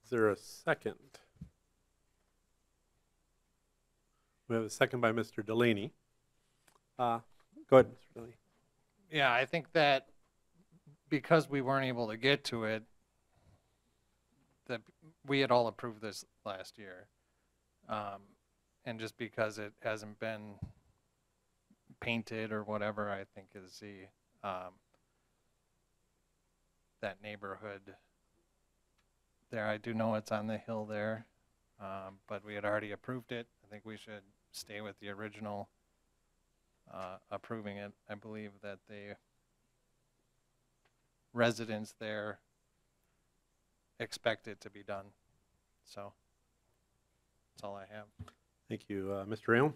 Is there a second? We have a second by Mr. Delaney. Go ahead, Mr. Delaney. Yeah, I think that because we weren't able to get to it, that we had all approved this last year. And just because it hasn't been painted or whatever, I think is the that neighborhood there. I do know it's on the hill there, but we had already approved it. I think we should stay with the original approving it. I believe that the residents there expect it to be done. So that's all I have. Thank you. Mr. Rayland?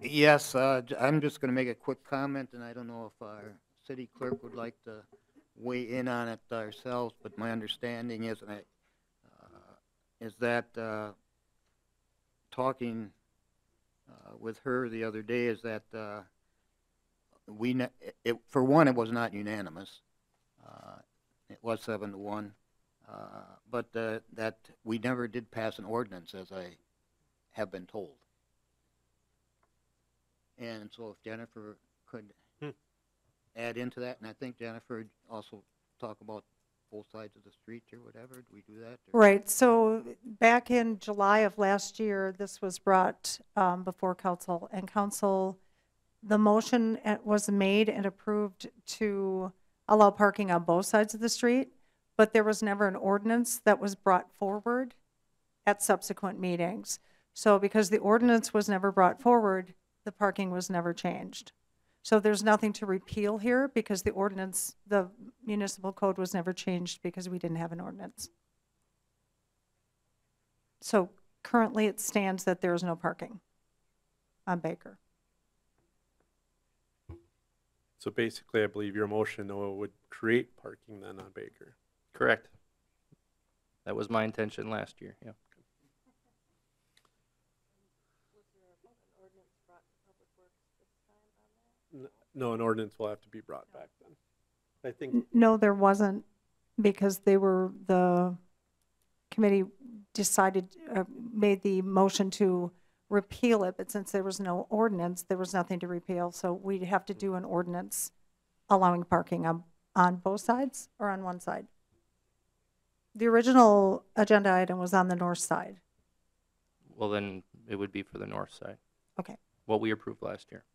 Yes, I'm just gonna make a quick comment, and I don't know if our city clerk would like to weigh in on it ourselves, but my understanding is, is that, talking, with her the other day, is that, for one, it was not unanimous. It was 7-1, but, that we never did pass an ordinance, as I have been told. And so if Jennifer could add into that, and I think Jennifer also talk about both sides of the street or whatever, do we do that? Or? Right, so back in July of last year, this was brought before council, and council, the motion was made and approved to allow parking on both sides of the street, but there was never an ordinance that was brought forward at subsequent meetings. So because the ordinance was never brought forward, the parking was never changed. So there's nothing to repeal here because the ordinance, the municipal code was never changed because we didn't have an ordinance. So currently it stands that there is no parking on Baker. So basically, I believe your motion, though, would create parking then on Baker. Correct. That was my intention last year, yeah. No, an ordinance will have to be brought back then. I think. No, there wasn't, because the committee decided, made the motion to repeal it, but since there was no ordinance, there was nothing to repeal, so we'd have to do an ordinance allowing parking on both sides or on one side. The original agenda item was on the north side. Well, then it would be for the north side. Okay. What we approved last year.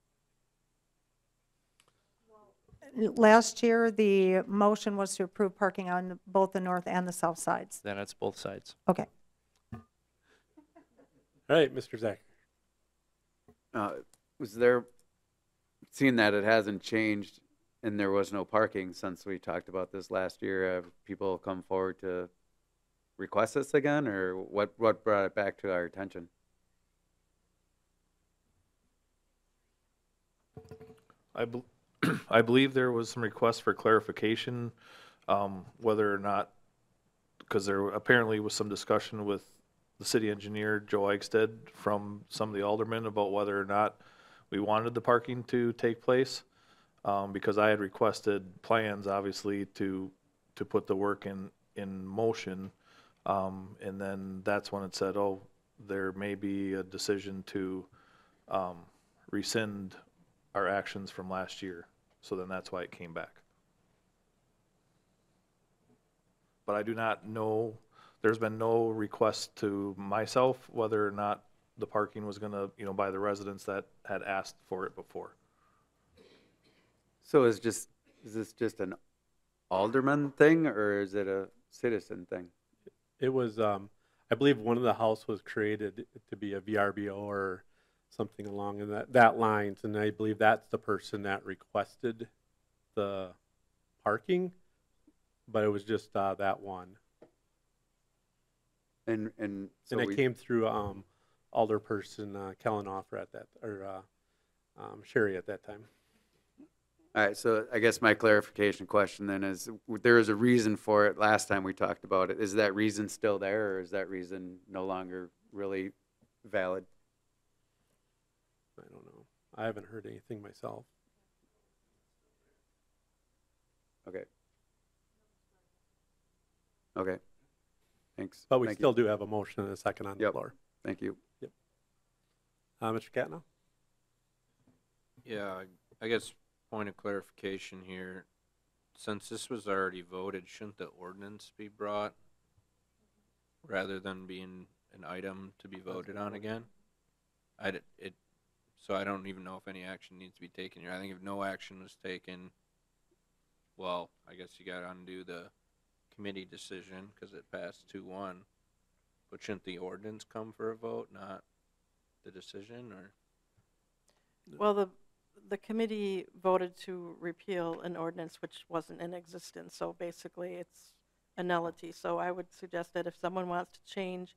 Last year, the motion was to approve parking on both the north and the south sides. Then it's both sides. Okay. All right, Mr. Zach. Was there, seeing that it hasn't changed and there was no parking since we talked about this last year, have people come forward to request this again, or what brought it back to our attention? I believe there was some requests for clarification, whether or not, because there apparently was some discussion with the city engineer, Joe Eichstead, from some of the aldermen about whether or not we wanted the parking to take place, because I had requested plans, obviously, to put the work in motion, and then that's when it said, oh, there may be a decision to rescind our actions from last year. So then that's why it came back. But I do not know, there's been no request to myself whether or not the parking was gonna, by the residents that had asked for it before. So is this just an alderman thing, or is it a citizen thing? It was, I believe one of the house was created to be a VRBO or something along in that lines, and I believe that's the person that requested the parking, but it was just that one. And so it came through Alderperson Kellenhofer at that, or Sherry at that time. All right, so I guess my clarification question then is, there is a reason for it last time we talked about it. Is that reason still there, or is that reason no longer really valid? I don't know. I haven't heard anything myself. Okay. Okay. Thanks. But we Thank still you. do have a motion and a second on the floor. Thank you. Yep. Mr. Catno? Yeah, I guess point of clarification here. Since this was already voted, shouldn't the ordinance be brought rather than being an item to be voted on again? So I don't even know if any action needs to be taken here. I think if no action was taken well, I guess you gotta undo the committee decision, cause it passed 2-1. But shouldn't the ordinance come for a vote, not the decision, or? Well, the committee voted to repeal an ordinance which wasn't in existence, so basically it's a nullity. So I would suggest that if someone wants to change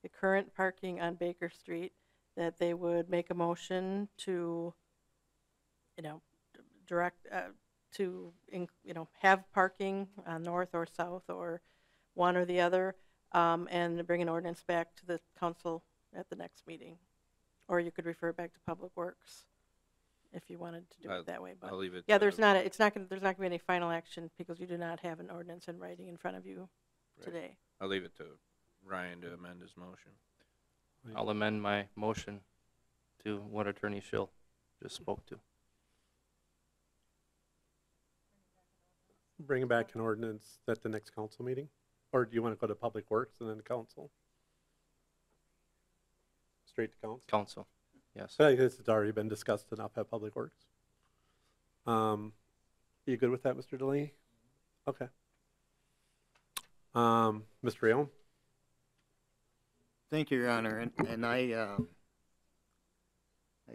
the current parking on Baker Street, that they would make a motion to, direct, have parking on north or south or one or the other, and bring an ordinance back to the council at the next meeting. Or you could refer it back to Public Works if you wanted to do it that way. But I'll leave it. yeah, to there's the- not gonna be any final action because you do not have an ordinance in writing in front of you Right. today. I'll leave it to Ryan to amend his motion. I'll amend my motion to what Attorney Schill just spoke to. Bring back an ordinance at the next council meeting? Or do you want to go to Public Works and then council? Straight to council? Council, yes. I think this has already been discussed enough at Public Works. You good with that, Mr. Delaney? Okay. Mr. Rayon? Thank you, Your Honor, and I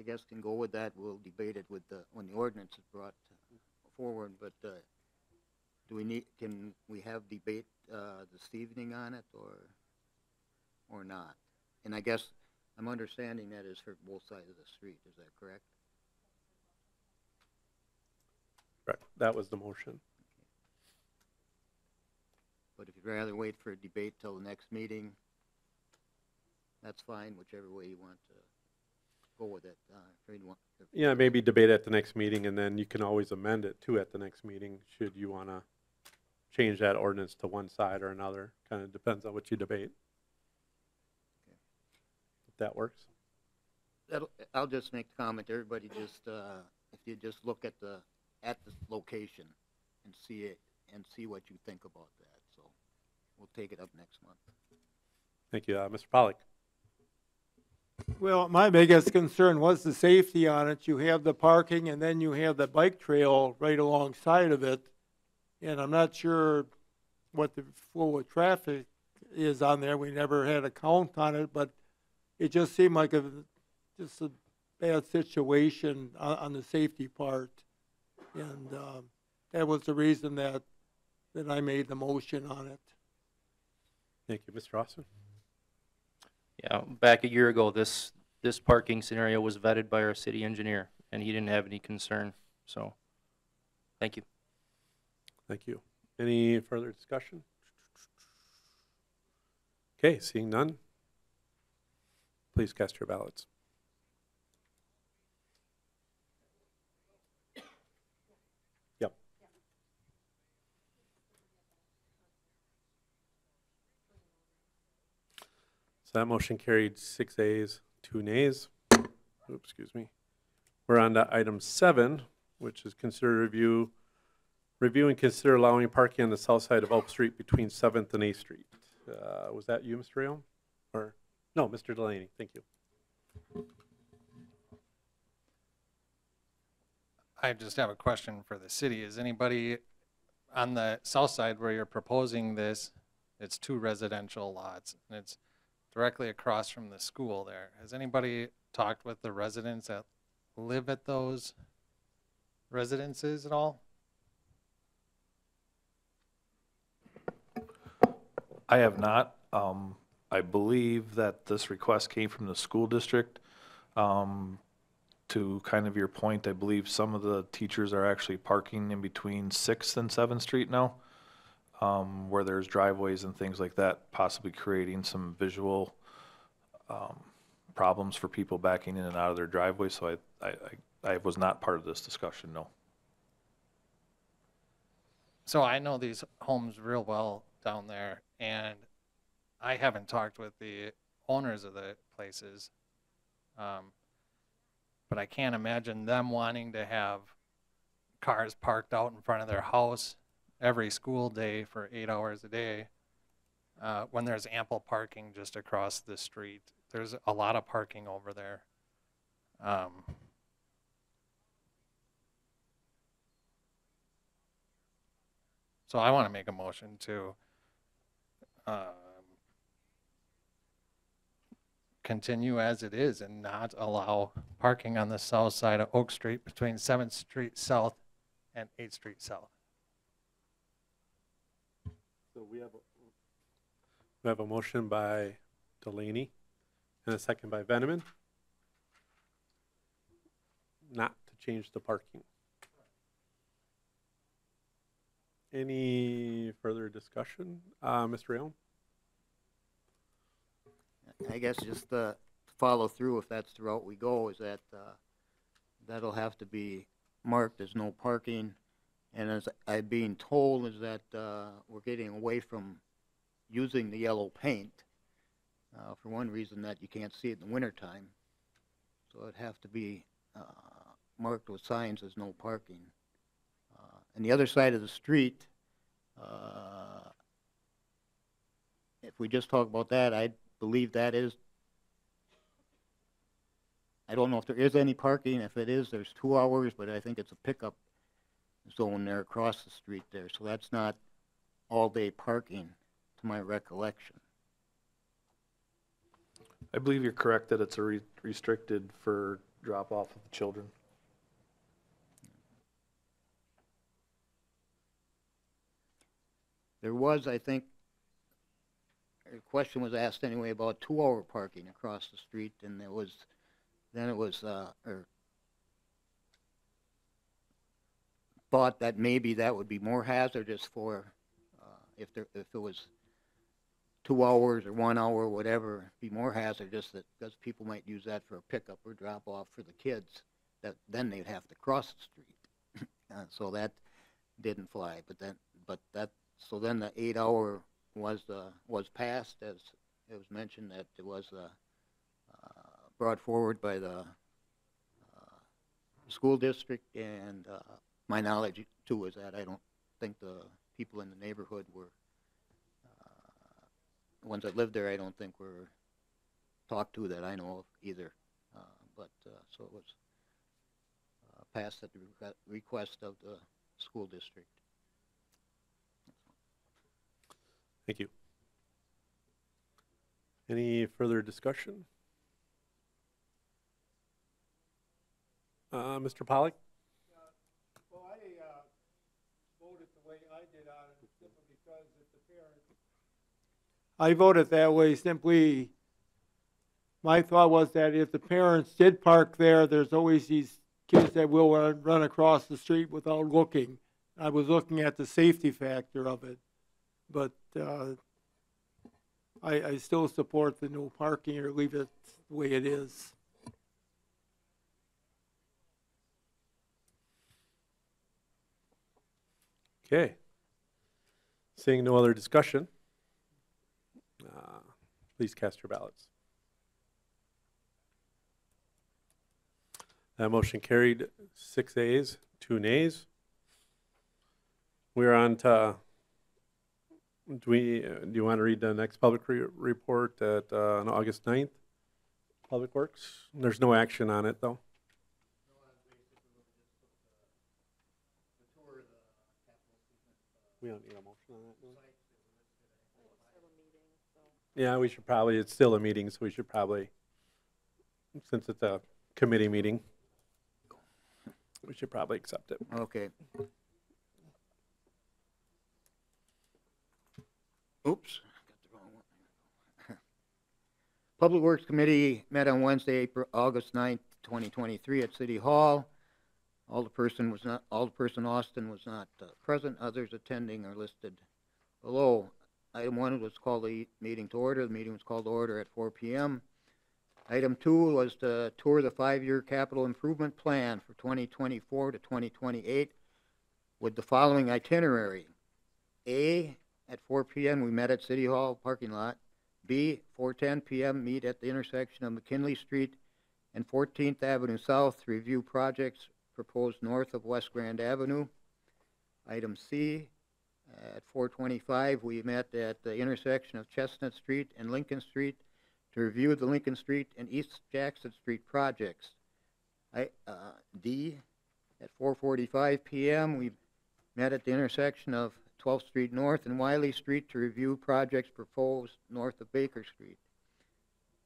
guess can go with that. We'll debate it with when the ordinance is brought forward, but can we have debate this evening on it or not? And I guess I'm understanding that is for both sides of the street. Is that correct? Right, that was the motion. But if you'd rather wait for a debate till the next meeting, that's fine, whichever way you want to go with it. Yeah, maybe debate at the next meeting, and then you can always amend it too at the next meeting, should you want to change that ordinance to one side or another. Kind of depends on what you debate. Okay. If that works. I'll just make the comment, everybody just, if you just look at the location and see it, and see what you think about that. So we'll take it up next month. Thank you. Mr. Pollack? Well, my biggest concern was the safety on it. You have the parking and then you have the bike trail right alongside of it. And I'm not sure what the flow of traffic is on there. We never had a count on it, but it just seemed like just a bad situation on the safety part. And that was the reason that I made the motion on it. Thank you. Mr. Austin? Yeah, back a year ago, this parking scenario was vetted by our city engineer, and he didn't have any concern, so, thank you. Thank you. Any further discussion? Okay, seeing none. Please cast your ballots. Yep. So that motion carried 6 ayes, 2 nays. Oops, excuse me. We're on to item 7, which is consider review and consider allowing parking on the south side of Oak Street between 7th and 8th Street. Was that you, Mr. Rayon? Or, no, Mr. Delaney, thank you. I just have a question for the city. Is anybody on the south side where you're proposing this, it's 2 residential lots, and it's directly across from the school there. Has anybody talked with the residents that live at those residences at all? I have not. I believe that this request came from the school district. To kind of your point, I believe some of the teachers are actually parking in between 6th and 7th Street now, where there's driveways and things like that, possibly creating some visual problems for people backing in and out of their driveway. So I was not part of this discussion, no. So I know these homes real well down there, and I haven't talked with the owners of the places, but I can't imagine them wanting to have cars parked out in front of their house every school day for 8 hours a day when there's ample parking just across the street. There's a lot of parking over there. So I want to make a motion to continue as it is and not allow parking on the south side of Oak Street between 7th Street South and 8th Street South. So we have a motion by Delaney and a second by Veneman. Not to change the parking. Any further discussion? Mr. Allen? I guess just to follow through, if that's the route we go, is that that'll have to be marked as no parking. And as I'm being told is that we're getting away from using the yellow paint for one reason, that you can't see it in the wintertime. So it'd have to be marked with signs as no parking. And the other side of the street, if we just talk about that, I believe that is, I don't know if there is any parking. If it is, there's 2 hours, but I think it's a pickup zone there across the street there. So that's not all-day parking, to my recollection. I believe you're correct that it's a restricted for drop-off of the children. There was, I think, a question was asked anyway about 2-hour parking across the street, and it was thought that maybe that would be more hazardous for if it was 2 hours or 1 hour or whatever, be more hazardous, that because people might use that for a pickup or drop off for the kids, that then they'd have to cross the street. So that didn't fly. So then the 8-hour was passed, as it was mentioned that it was brought forward by the school district, and my knowledge too is that I don't think the people in the neighborhood were, the ones that lived there, I don't think were talked to that I know of either. So it was passed at the request of the school district. Thank you. Any further discussion? Mr. Pollack? Well, I voted the way I did on it simply because if the parents... I voted that way simply, my thought was that if the parents did park there, there's always these kids that will run across the street without looking. I was looking at the safety factor of it. But I still support the no parking, or leave it the way it is. Okay. Seeing no other discussion, please cast your ballots. That motion carried 6 ayes, 2 nays. We're on to, do you want to read the next public report at on August 9th? Public Works? There's no action on it, though. We don't need a motion on that, do we? Yeah, we should probably, it's still a meeting, so we should probably, since it's a committee meeting, we should probably accept it. Okay. Oops, got the wrong one. Public Works Committee met on Wednesday, August 9th, 2023 at City Hall. Alderperson Austin was not present. Others attending are listed below. Item 1 was called the meeting to order. The meeting was called to order at 4 p.m. Item 2 was to tour the 5-year capital improvement plan for 2024 to 2028 with the following itinerary. A, at 4 p.m. we met at City Hall parking lot. B, 4:10 p.m. meet at the intersection of McKinley Street and 14th Avenue South to review projects proposed north of West Grand Avenue. Item C, at 4:25 we met at the intersection of Chestnut Street and Lincoln Street to review the Lincoln Street and East Jackson Street projects. D, at 4:45 p.m. we met at the intersection of 12th Street North and Wiley Street to review projects proposed north of Baker Street.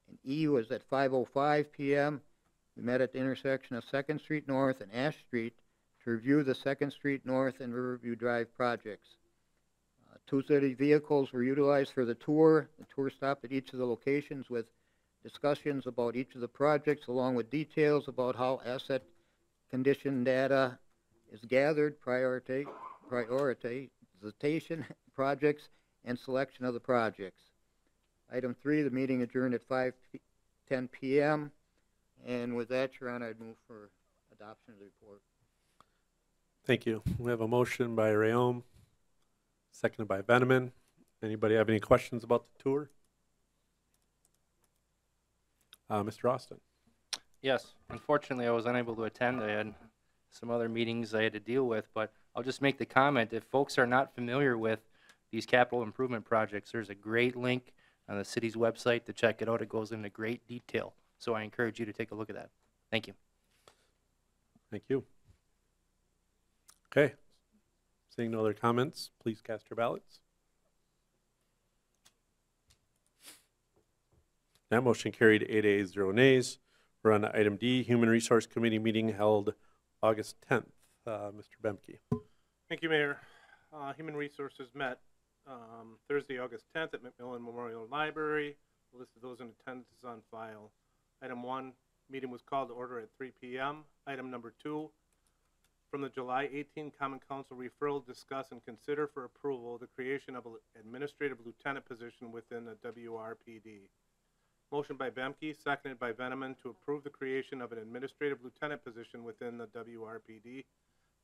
And E was at 5:05 p.m. We met at the intersection of 2nd Street North and Ash Street to review the 2nd Street North and Riverview Drive projects. 2 city vehicles were utilized for the tour. The tour stopped at each of the locations with discussions about each of the projects, along with details about how asset condition data is gathered, prioritization projects, and selection of the projects. Item 3, the meeting adjourned at 5:10 p.m. And with that, Your Honor, I'd move for adoption of the report. Thank you. We have a motion by Rayom, seconded by Veneman. Anybody have any questions about the tour? Mr. Austin. Yes, unfortunately, I was unable to attend. I had some other meetings I had to deal with, but I'll just make the comment, if folks are not familiar with these capital improvement projects, there's a great link on the city's website to check it out. It goes into great detail, so I encourage you to take a look at that. Thank you. Thank you. Okay. Seeing no other comments, please cast your ballots. That motion carried 8 ayes, 0 nays. We're on to item D, Human Resource Committee meeting held August 10th. Mr. Bemke. Thank you, Mayor. Human Resources met Thursday, August 10th at McMillan Memorial Library. The list of those in attendance is on file. Item 1, meeting was called to order at 3 p.m. Item number 2, from the July 18 Common Council referral, discuss and consider for approval the creation of an administrative lieutenant position within the WRPD. Motion by Bemke, seconded by Veneman, to approve the creation of an administrative lieutenant position within the WRPD.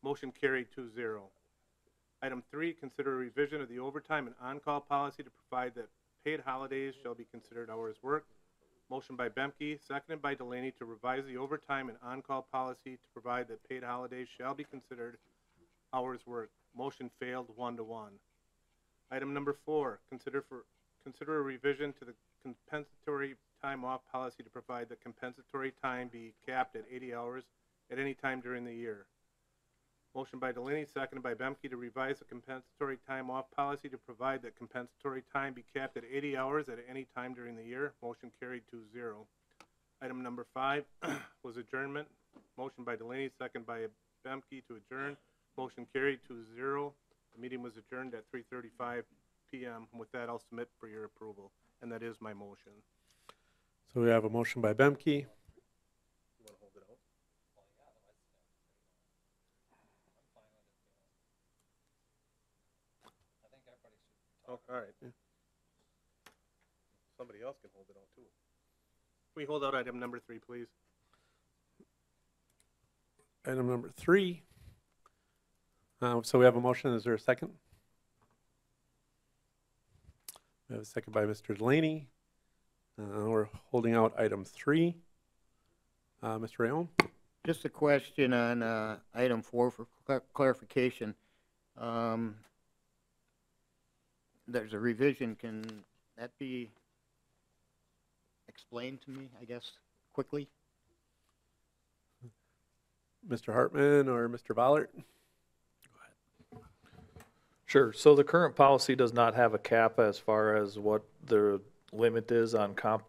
Motion carried 2-0. Item 3, consider a revision of the overtime and on-call policy to provide that paid holidays shall be considered hours worked. Motion by Bemke, seconded by Delaney, to revise the overtime and on-call policy to provide that paid holidays shall be considered hours worked. Motion failed 1-1. Item number 4, consider a revision to the compensatory time off policy to provide that compensatory time be capped at 80 hours at any time during the year. Motion by Delaney, seconded by Bemke, to revise the compensatory time off policy to provide that compensatory time be capped at 80 hours at any time during the year. Motion carried 2-0. Item number 5 was adjournment. Motion by Delaney, seconded by Bemke to adjourn. Motion carried 2-0. The meeting was adjourned at 3:35 p.m. With that, I'll submit for your approval, and that is my motion. So we have a motion by Bemke. You want to hold it out? Oh, all right. Yeah. Somebody else can hold it out, too. Can we hold out item number 3, please? Item number 3. So we have a motion. Is there a second? We have a second by Mr. Delaney. We're holding out item 3. Mr. Rayom? Just a question on item 4 for clarification. There's a revision. Can that be explained to me, I guess, quickly? Mr. Hartman or Mr. Bollert? Sure. So the current policy does not have a cap as far as what the limit is on comp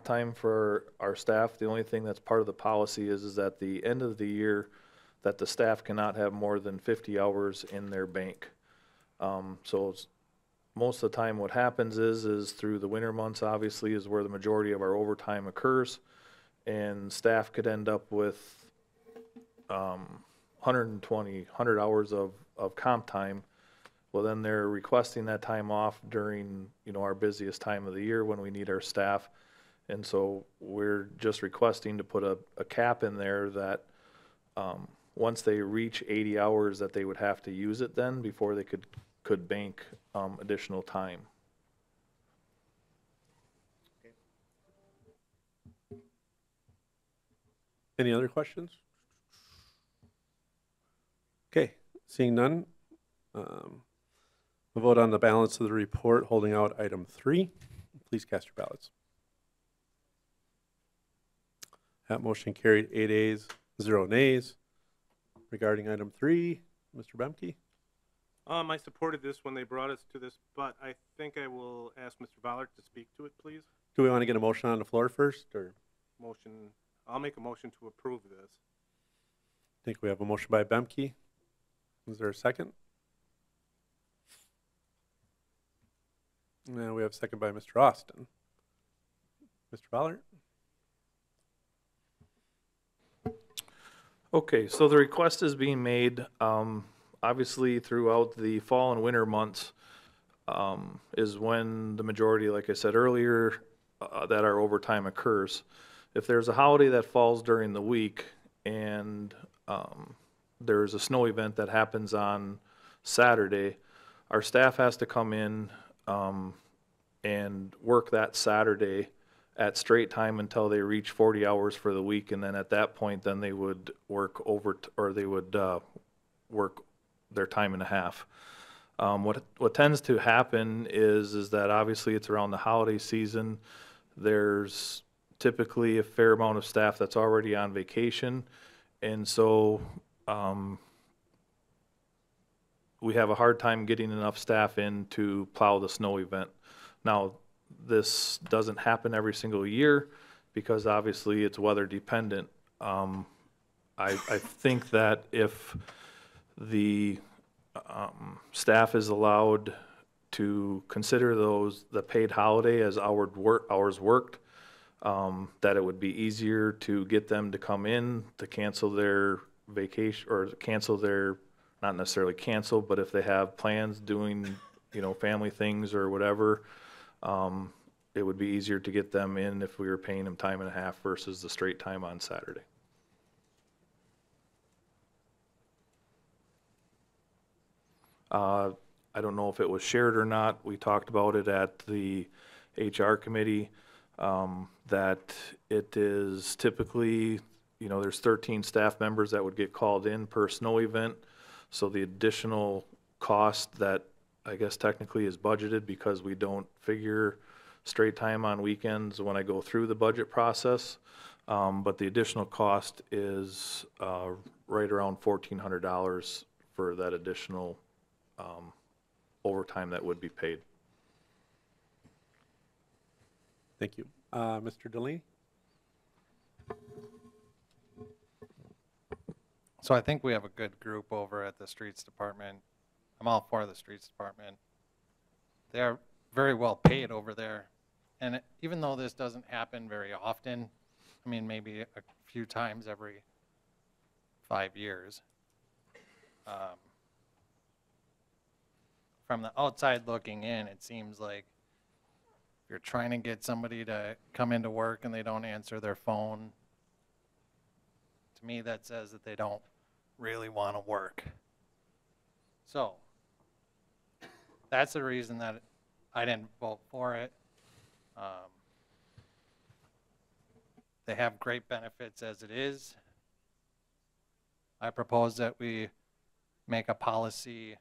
time for our staff. The only thing that's part of the policy is at the end of the year that the staff cannot have more than 50 hours in their bank. So most of the time what happens is through the winter months, obviously, is where the majority of our overtime occurs, and staff could end up with 100 hours of comp time. Well, then they're requesting that time off during, our busiest time of the year when we need our staff. And so we're just requesting to put a cap in there that once they reach 80 hours that they would have to use it then before they could bank additional time. Any other questions? Okay, seeing none. We'll vote on the balance of the report, holding out item 3. Please cast your ballots. That motion carried 8 ayes, 0 nays. Regarding item 3, Mr. Bemke? I supported this when they brought us to this, but I think I will ask Mr. Ballard to speak to it, please. Do we want to get a motion on the floor first, or? I'll make a motion to approve this. I think we have a motion by Bemke. Is there a second? And we have a second by Mr. Austin. Mr. Ballard? Okay, so the request is being made, obviously throughout the fall and winter months, is when the majority, like I said earlier, that our overtime occurs. If there's a holiday that falls during the week and there's a snow event that happens on Saturday, our staff has to come in and work that Saturday at straight time until they reach 40 hours for the week, and then at that point, then they would work work their time and a half. What tends to happen is that obviously it's around the holiday season. There's typically a fair amount of staff that's already on vacation, and so we have a hard time getting enough staff in to plow the snow event. Now, this doesn't happen every single year because obviously it's weather dependent. I think that if the staff is allowed to consider the paid holiday as hours worked, that it would be easier to get them to come in to cancel their vacation or cancel their, not necessarily cancel, but if they have plans doing, family things or whatever, it would be easier to get them in if we were paying them time and a half versus the straight time on Saturday. I don't know if it was shared or not. We talked about it at the HR committee, that it is typically, there's 13 staff members that would get called in per snow event. So the additional cost that I guess technically is budgeted because we don't figure straight time on weekends when I go through the budget process. But the additional cost is right around $1,400 for that additional overtime that would be paid. Thank you. Mr. Delaney? So I think we have a good group over at the streets department. I'm all for the streets department. They are very well paid over there. And even though this doesn't happen very often, I mean, maybe a few times every 5 years, from the outside looking in, it seems like if you're trying to get somebody to come into work and they don't answer their phone, to me that says that they don't really want to work. So that's the reason that I didn't vote for it. They have great benefits as it is. I propose that we make a policy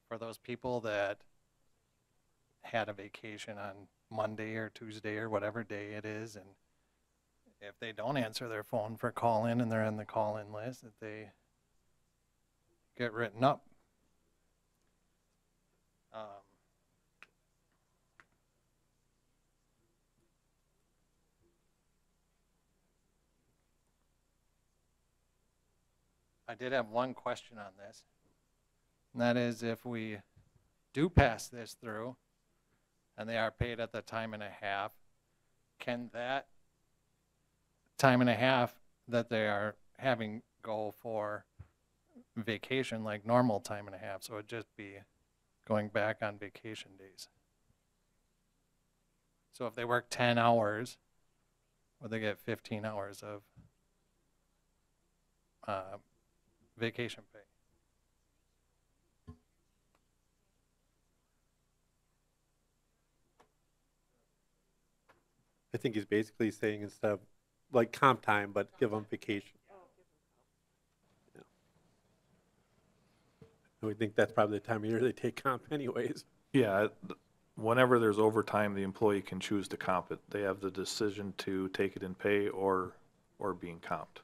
for those people that had a vacation on Monday or Tuesday or whatever day it is, and if they don't answer their phone for call-in and they're in the call-in list, that they get written up. I did have one question on this, and that is if we do pass this through and they are paid at the time and a half, can that time and a half that they are having go for vacation like normal time and a half? So it'd just be going back on vacation days. So if they work 10 hours, would they get 15 hours of vacation pay? I think he's basically saying instead of like comp time, but give them vacation. Yeah. And we think that's probably the time of year they take comp anyways. Yeah, whenever there's overtime, the employee can choose to comp it. They have the decision to take it in pay or being comped.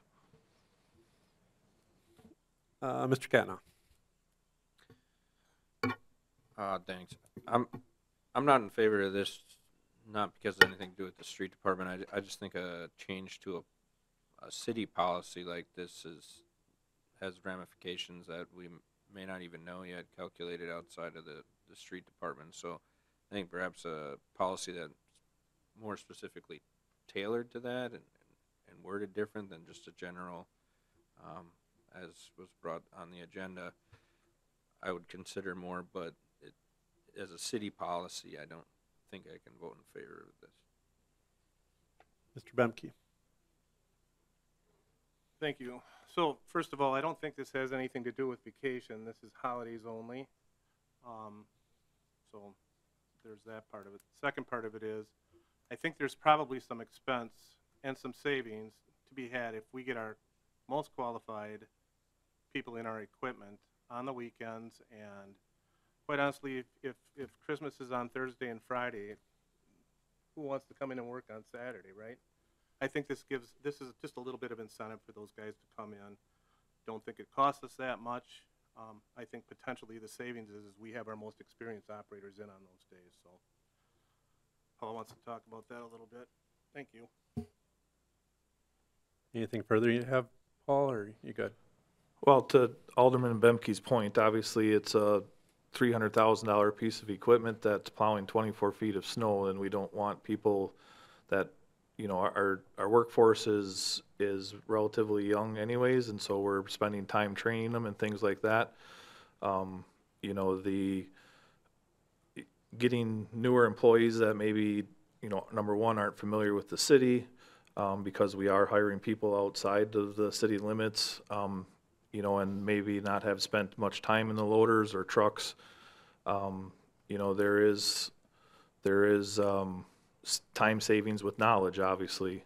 Mr. Katna. Thanks. I'm not in favor of this, not because of anything to do with the street department. I just think a change to a city policy like this has ramifications that we may not even know yet, calculated outside of the street department. So I think perhaps a policy that's more specifically tailored to that and worded different than just a general, as was brought on the agenda, I would consider more, but as a city policy, I don't think I can vote in favor of this. Mr. Bemke. Thank you. So, first of all, I don't think this has anything to do with vacation. This is holidays only. So, there's that part of it. The second part of it is, I think there's probably some expense and some savings to be had if we get our most qualified people in our equipment on the weekends. And quite honestly, if Christmas is on Thursday and Friday, who wants to come in and work on Saturday, right? I think this is just a little bit of incentive for those guys to come in. Don't think it costs us that much. I think potentially the savings is we have our most experienced operators in on those days. So Paul wants to talk about that a little bit. Thank you. Anything further you have, Paul, or you good? Well, to Alderman Bemke's point, obviously it's a $300,000 piece of equipment that's plowing 24 feet of snow, and we don't want people that, you know, our workforce is relatively young anyways, and so we're spending time training them and things like that. You know, getting newer employees that maybe, you know, number one, aren't familiar with the city, because we are hiring people outside of the city limits, you know, and maybe not have spent much time in the loaders or trucks. You know, there is time savings with knowledge, obviously,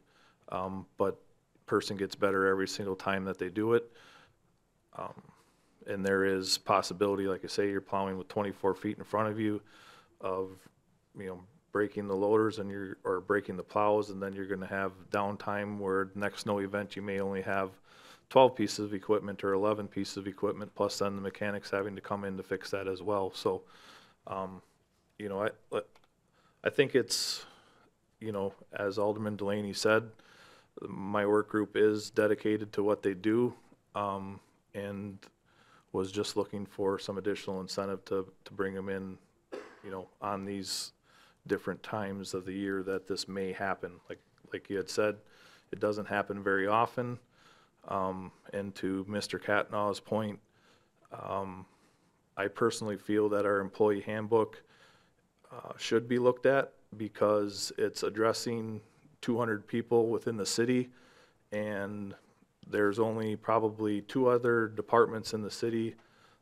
but person gets better every single time that they do it. And there is possibility, like I say, you're plowing with 24 feet in front of you of, you know, breaking the loaders or breaking the plows, and then you're going to have downtime where next snow event you may only have 12 pieces of equipment or 11 pieces of equipment, plus then the mechanics having to come in to fix that as well. So, you know, I think it's, you know, as Alderman Delaney said, my work group is dedicated to what they do, and was just looking for some additional incentive to bring them in, you know, on these different times of the year that this may happen. Like you had said, it doesn't happen very often. And to Mr. Catnaw's point, I personally feel that our employee handbook should be looked at, because it's addressing 200 people within the city, and there's only probably 2 other departments in the city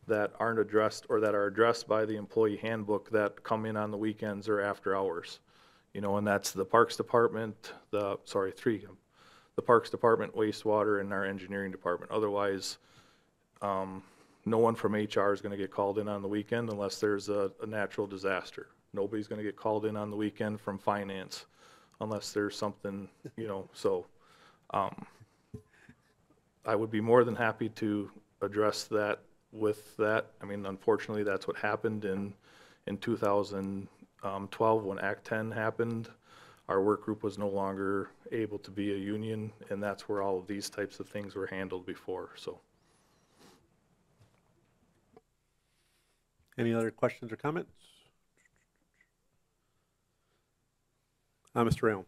that aren't addressed, or that are addressed by the employee handbook, that come in on the weekends or after hours. You know, and that's the Parks Department, 3, the Parks Department, wastewater, and our engineering department. Otherwise, no one from HR is going to get called in on the weekend unless there's a natural disaster. Nobody's going to get called in on the weekend from finance unless there's something, you know. So I would be more than happy to address that with that. I mean, unfortunately, that's what happened in 2012 when Act 10 happened. Our work group was no longer able to be a union, and that's where all of these types of things were handled before. So, any other questions or comments? Mr. Rayon.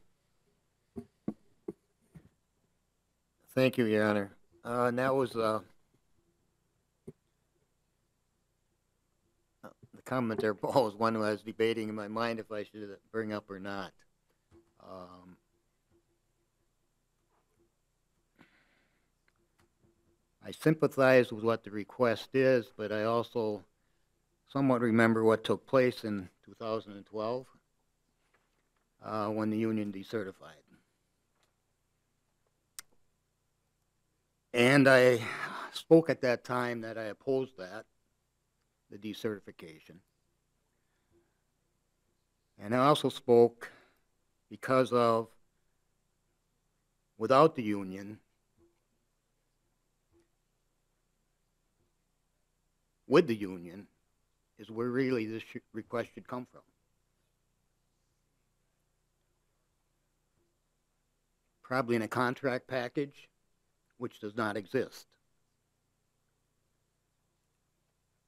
Thank you, Your Honor. And that was the comment there, Paul, was one I was debating in my mind if I should bring up or not. I sympathize with what the request is, but I also somewhat remember what took place in 2012 when the union decertified. And I spoke at that time that I opposed that, the decertification. And I also spoke because of, without the union, with the union, is where really this request should come from. Probably in a contract package, which does not exist.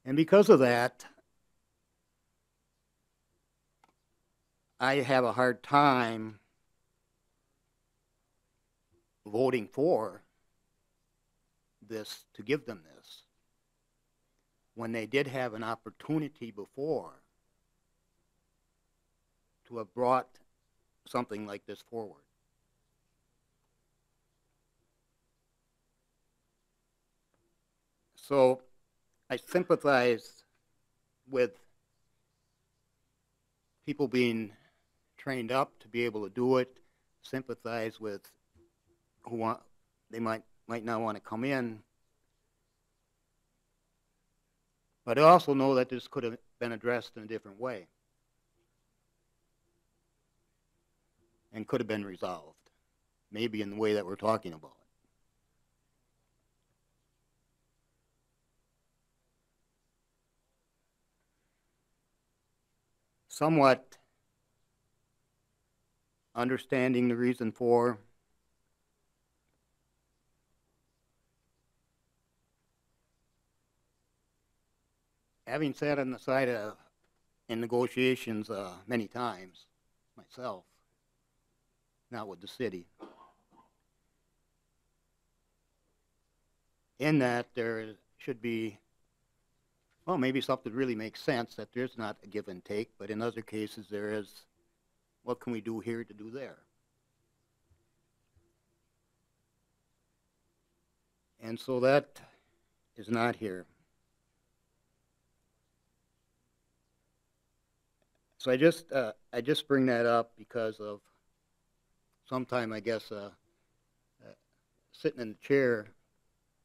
And because of that, I have a hard time voting for this, to give them this, when they did have an opportunity before to have brought something like this forward. So I sympathize with people being trained up to be able to do it, sympathize with who want, they might not want to come in. But I also know that this could have been addressed in a different way and could have been resolved, maybe in the way that we're talking about. Somewhat understanding the reason for, having sat on the side of in negotiations many times myself, not with the city, in that there should be, well, maybe something really makes sense, that there's not a give and take, but in other cases there is, what can we do here to do there? And so that is not here. So I just bring that up because of sometime, I guess, sitting in the chair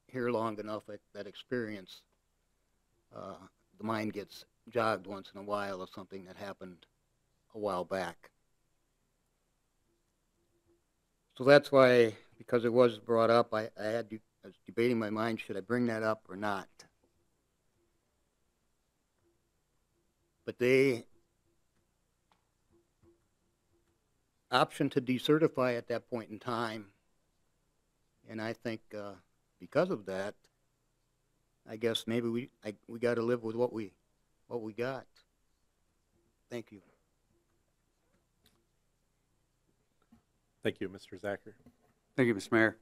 here long enough, that experience, the mind gets jogged once in a while of something that happened a while back. So that's why, because it was brought up, I was debating in my mind, should I bring that up or not? But they option to decertify at that point in time, and I think because of that, I guess maybe we got to live with what we got. Thank you. Thank you, Mr. Zacher. Thank you, Mr. Mayor.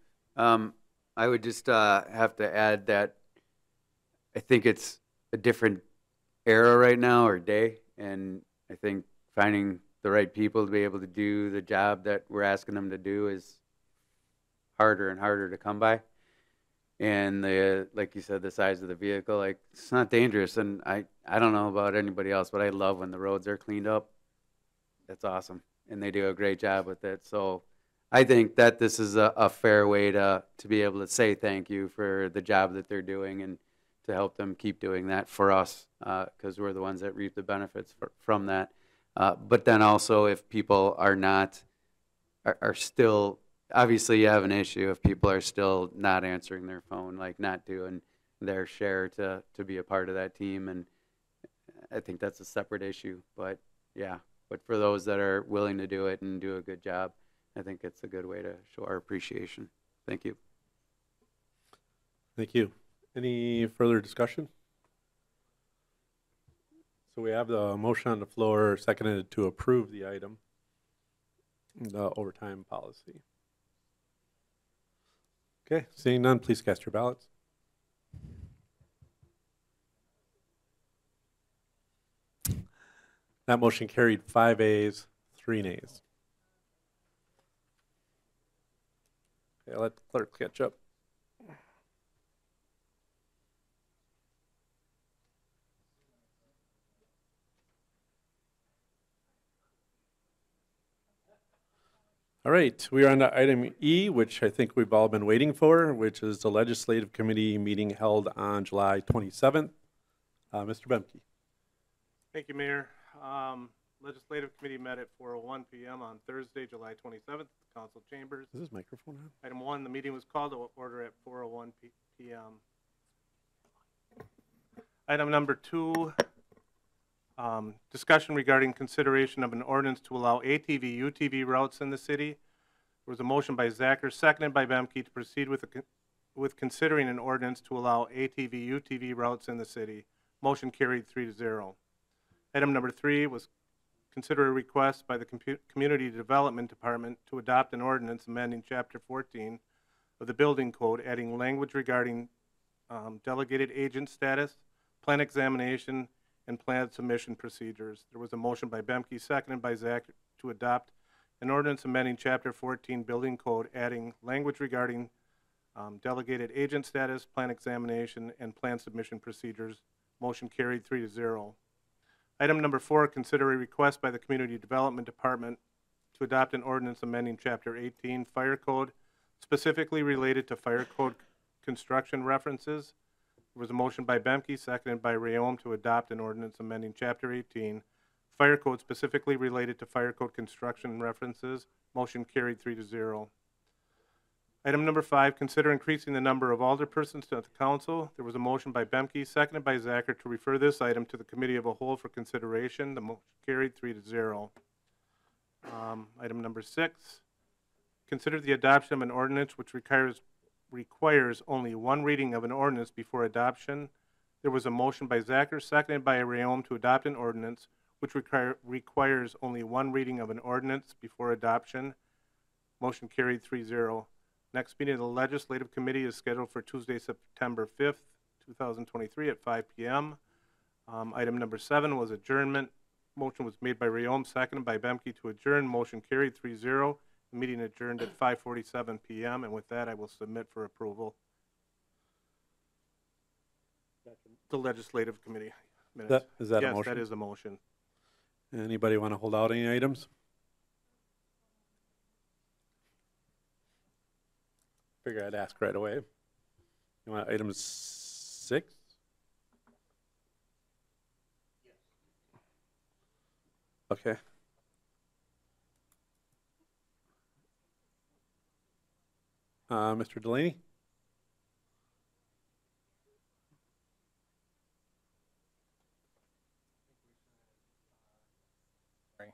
I would just have to add that I think it's a different era right now, or day, and I think finding the right people to be able to do the job that we're asking them to do is harder and harder to come by. And like you said, the size of the vehicle, like, it's not dangerous. And I don't know about anybody else, but I love when the roads are cleaned up. That's awesome, and they do a great job with it. So I think that this is a fair way to be able to say thank you for the job that they're doing, and to help them keep doing that for us, because we're the ones that reap the benefits from that. But then also, if people are still, obviously you have an issue if people are still not answering their phone, like not doing their share to be a part of that team, and I think that's a separate issue. But yeah, but for those that are willing to do it and do a good job, I think it's a good way to show our appreciation. Thank you. Thank you. Any further discussion? So we have the motion on the floor, seconded to approve the item, the overtime policy. Okay, seeing none, please cast your ballots. That motion carried 5 ayes, 3 nays. Okay, let the clerk catch up. All right, we are on to item E, which I think we've all been waiting for, which is the Legislative Committee meeting held on July 27th. Mr. Bemke. Thank you, Mayor. Legislative Committee met at 4:01 p.m. on Thursday, July 27th, at the Council Chambers. Is this microphone on? Item 1, the meeting was called to order at 4:01 p.m. Item number 2, Discussion regarding consideration of an ordinance to allow ATV, UTV routes in the city. There was a motion by Zacher, seconded by Bemke, to proceed with considering an ordinance to allow ATV, UTV routes in the city. Motion carried 3-0. Item number 3 was consider a request by the Community Development Department to adopt an ordinance amending Chapter 14 of the Building Code, adding language regarding delegated agent status, plan examination, and plan submission procedures. There was a motion by Bemke, seconded by Zach, to adopt an ordinance amending Chapter 14 Building Code, adding language regarding delegated agent status, plan examination, and plan submission procedures. Motion carried 3-0. Item number 4, consider a request by the Community Development Department to adopt an ordinance amending Chapter 18 Fire Code, specifically related to fire code construction references. There was a motion by Bemke, seconded by Rayom, to adopt an ordinance amending Chapter 18 Fire Code, specifically related to fire code construction references. Motion carried 3-0. Item number 5, consider increasing the number of alderpersons to the council. There was a motion by Bemke, seconded by Zacher, to refer this item to the committee of a whole for consideration. The motion carried 3-0. Item number 6, consider the adoption of an ordinance which requires only one reading of an ordinance before adoption. There was a motion by Zacher, seconded by Rayom, to adopt an ordinance which requires only one reading of an ordinance before adoption. Motion carried 3-0. Next meeting of the Legislative Committee is scheduled for Tuesday, September 5th, 2023 at 5 p.m. Item number 7 was adjournment. Motion was made by Rayom, seconded by Bemke to adjourn. Motion carried 3-0. The meeting adjourned at 5:47 p.m. And with that, I will submit for approval the Legislative Committee minutes. Is that a yes, motion? that is a motion. Anybody want to hold out any items? Figure I'd ask right away. You want item 6? Okay. Mr. Delaney? I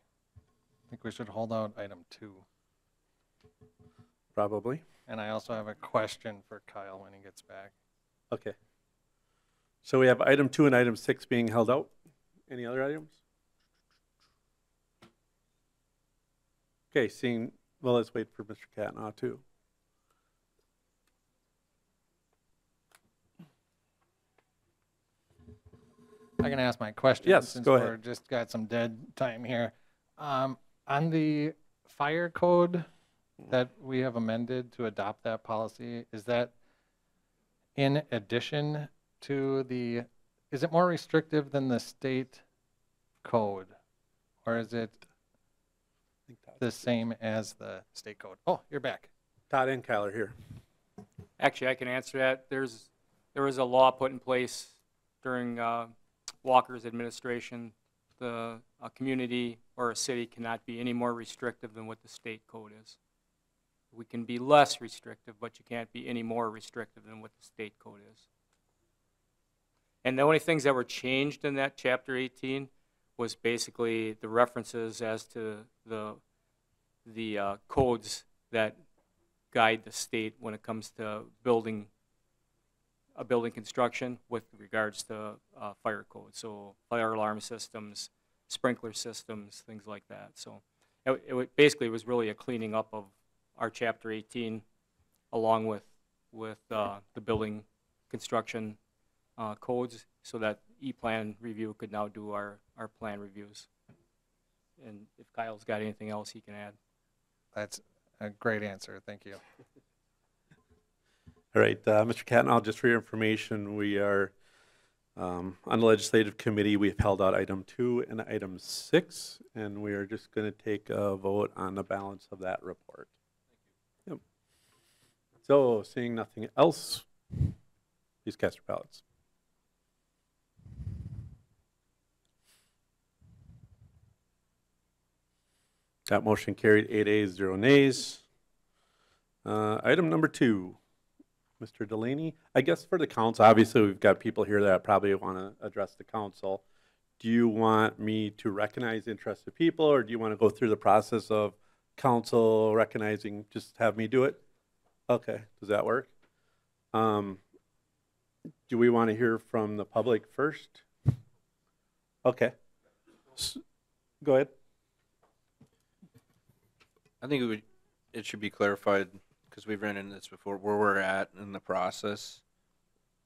think we should hold out item 2. Probably. And I also have a question for Kyle when he gets back. Okay. So we have item 2 and item 6 being held out. Any other items? Okay, well, let's wait for Mr. Catnaugh too. I can ask my question. Yes, since go we're ahead. just got some dead time here. On the fire code that we have amended to adopt that policy, is that in addition to is it more restrictive than the state code? Or is it the same as the state code? Oh, you're back. Todd and Kyle are here. Actually, I can answer that. There was a law put in place during Walker's administration. A community or a city cannot be any more restrictive than what the state code is. We can be less restrictive, but you can't be any more restrictive than what the state code is. And the only things that were changed in that Chapter 18 was basically the references as to the codes that guide the state when it comes to building construction with regards to fire code. So fire alarm systems, sprinkler systems, things like that. So basically was really a cleaning up of our Chapter 18 along with the building construction codes so that E-Plan review could now do our plan reviews. And if Kyle's got anything else he can add. That's a great answer. Thank you. All right, Mr. Catnaugh, just for your information, we are on the Legislative Committee. We've held out item 2 and item 6, and we are just going to take a vote on the balance of that report. Yep. So, seeing nothing else, please cast your ballots. That motion carried 8 ayes, 0 nays. Item number 2. Mr. Delaney, I guess for the council, obviously we've got people here that probably want to address the council. do you want me to recognize interested people, or do you want to go through the process of council recognizing, just have me do it? Okay, does that work? Do we want to hear from the public first? Okay. Go ahead. I think it should be clarified, because we've ran into this before, where we're at in the process.